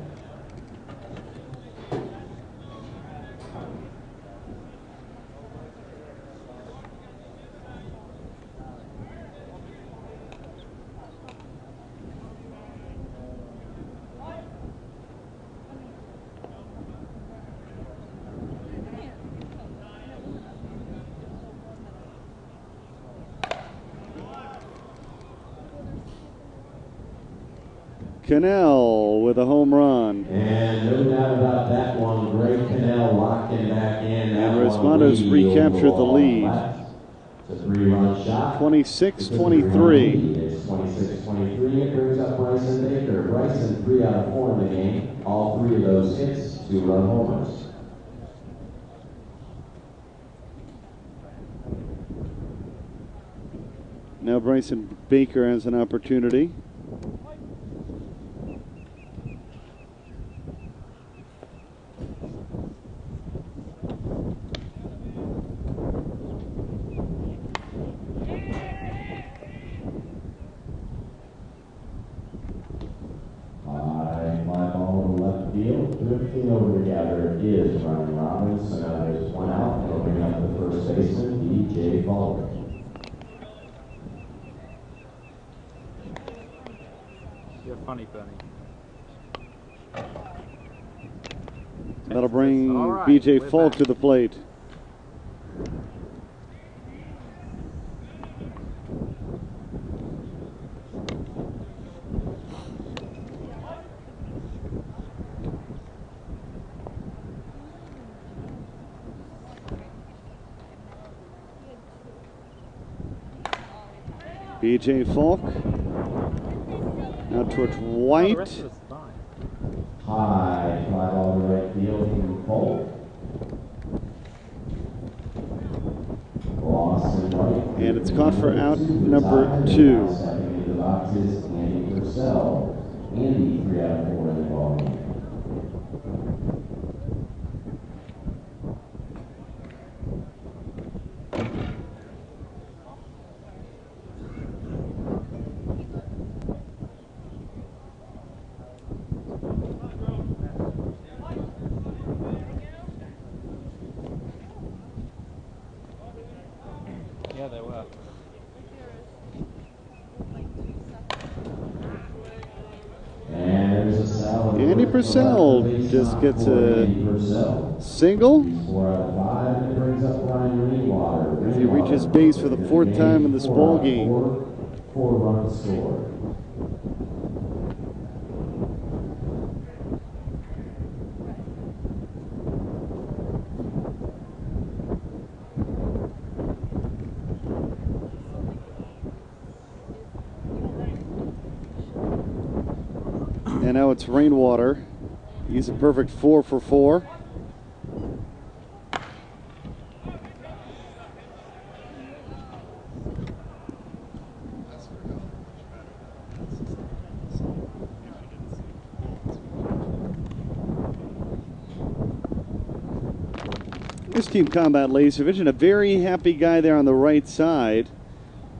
Cannell with a home run. And no doubt about that one, Greg Cannell locking back in. And Resmondo's recaptured the lead. It's a 3-run shot. 26-23. It's 26-23. It brings up Bryson Baker. Bryson 3 out of 4 in the game. All 3 of those hits, 2-run homers. Now Bryson Baker has an opportunity. Drifting over to gather is Ryan Robbins, so now there's 1 out, and he'll bring up the first baseman, DJ Fowler. You're funny. That'll bring right, BJ Falk to the plate. B.J. Falk. Now towards White. High fly ball to right field from Falk. Lost in right. And it's caught for out number 2. Stepping into the box is Andy Purcell. Andy, 3 out of 4 in the ball game. Yeah, they were. And there's a salad. Andy Purcell just gets a single as he reaches base for the 4th time in this ball game. 4 runs scored. And now it's Rainwater. He's a perfect 4 for 4. This Team Combat Laser Vision, a very happy guy there on the right side.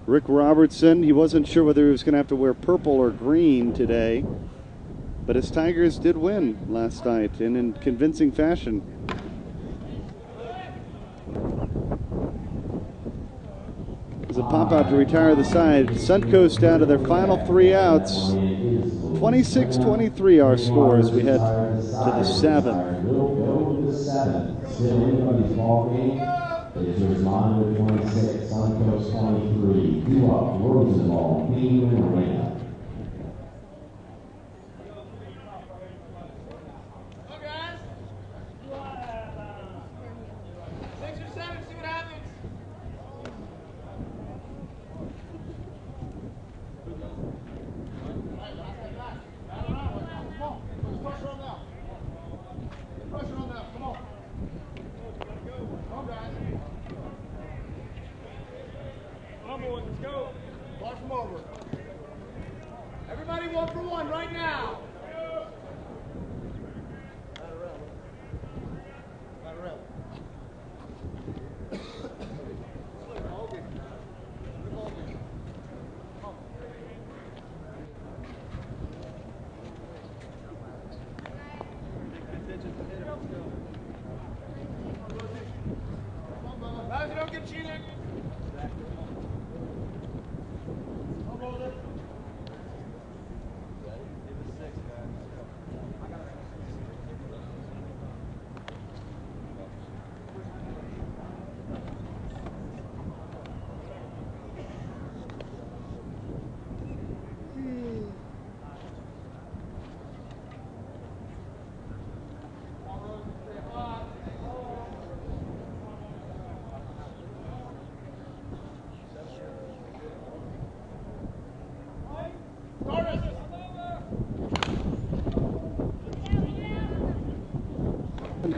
Rick Robertson, he wasn't sure whether he was going to have to wear purple or green today. But his Tigers did win last night and in convincing fashion. As a pop out to retire the side, Suncoast down to their final 3 outs. 26-23 our score as we head to the 7th. Still anybody's ball game. It's Resmondo 26, Suncoast 23. 2 up, Rosenball, Beam, and Reyna. Everybody 1 for 1 right now. Guys, don't get cheated.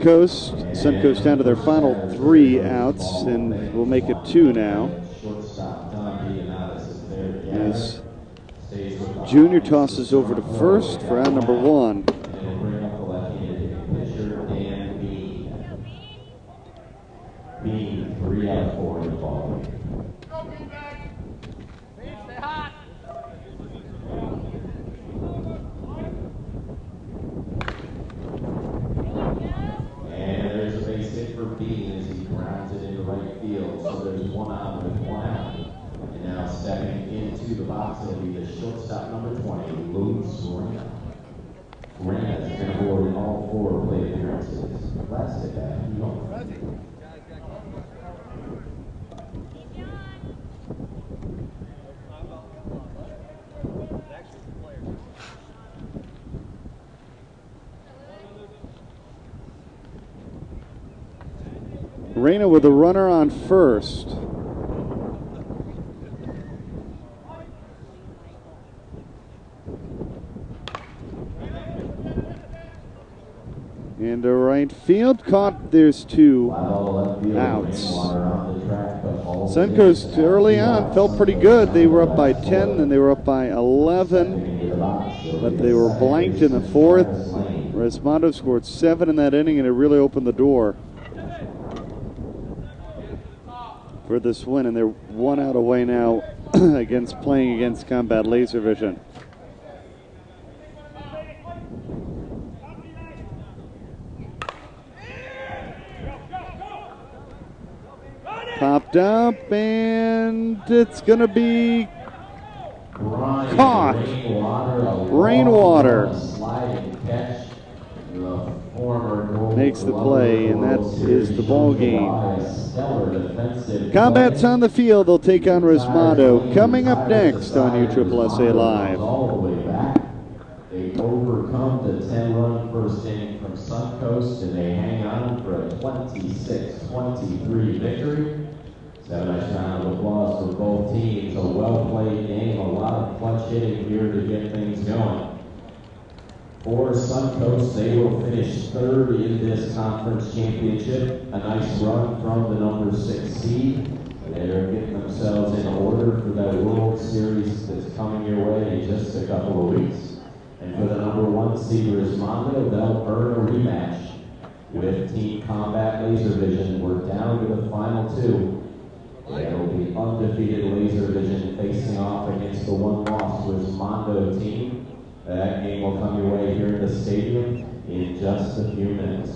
Suncoast down to their final 3 outs, and we'll make it 2 now. As Junior tosses over to first for out number 1. Beam, 3 out of 4 in the ball game. Stay hot. And there's a base hit for Bean as he grounds it into right field. So there's 1 out with 1 out. And now stepping into the box, it'll be the shortstop number 20, Louis Reyna. Reyna has been aboard in all 4 plate appearances. Last at bat, he home. Reyna with a runner on first. into right field. Caught. There's 2 outs. Suncoast early on felt pretty good. They were up by 10, then they were up by 11, but they were blanked in the 4th. Resmondo scored 7 in that inning, and it really opened the door for this win, and they're 1 out away now playing against Combat Laser Vision. Popped up, and it's going to be caught. Rainwater makes the play, and that is the ball game. Combat's on the field. They'll take on Resmondo. Coming up next on USSSA Live. They overcome the 10-run first inning from Suncoast, and they hang on for a 26-23 victory. So a nice round of applause for both teams. A well-played game, a lot of clutch hitting here to get things going. For Suncoast, they will finish 3rd in this conference championship. A nice run from the number 6 seed. They're getting themselves in order for that World Series that's coming your way in just a couple of weeks. And for the number 1 seed, Resmondo, they'll earn a rematch with Team Combat Laser Vision. We're down to the final 2. It'll be undefeated Laser Vision facing off against the 1-loss Resmondo team. That game will come your way here in the stadium in just a few minutes.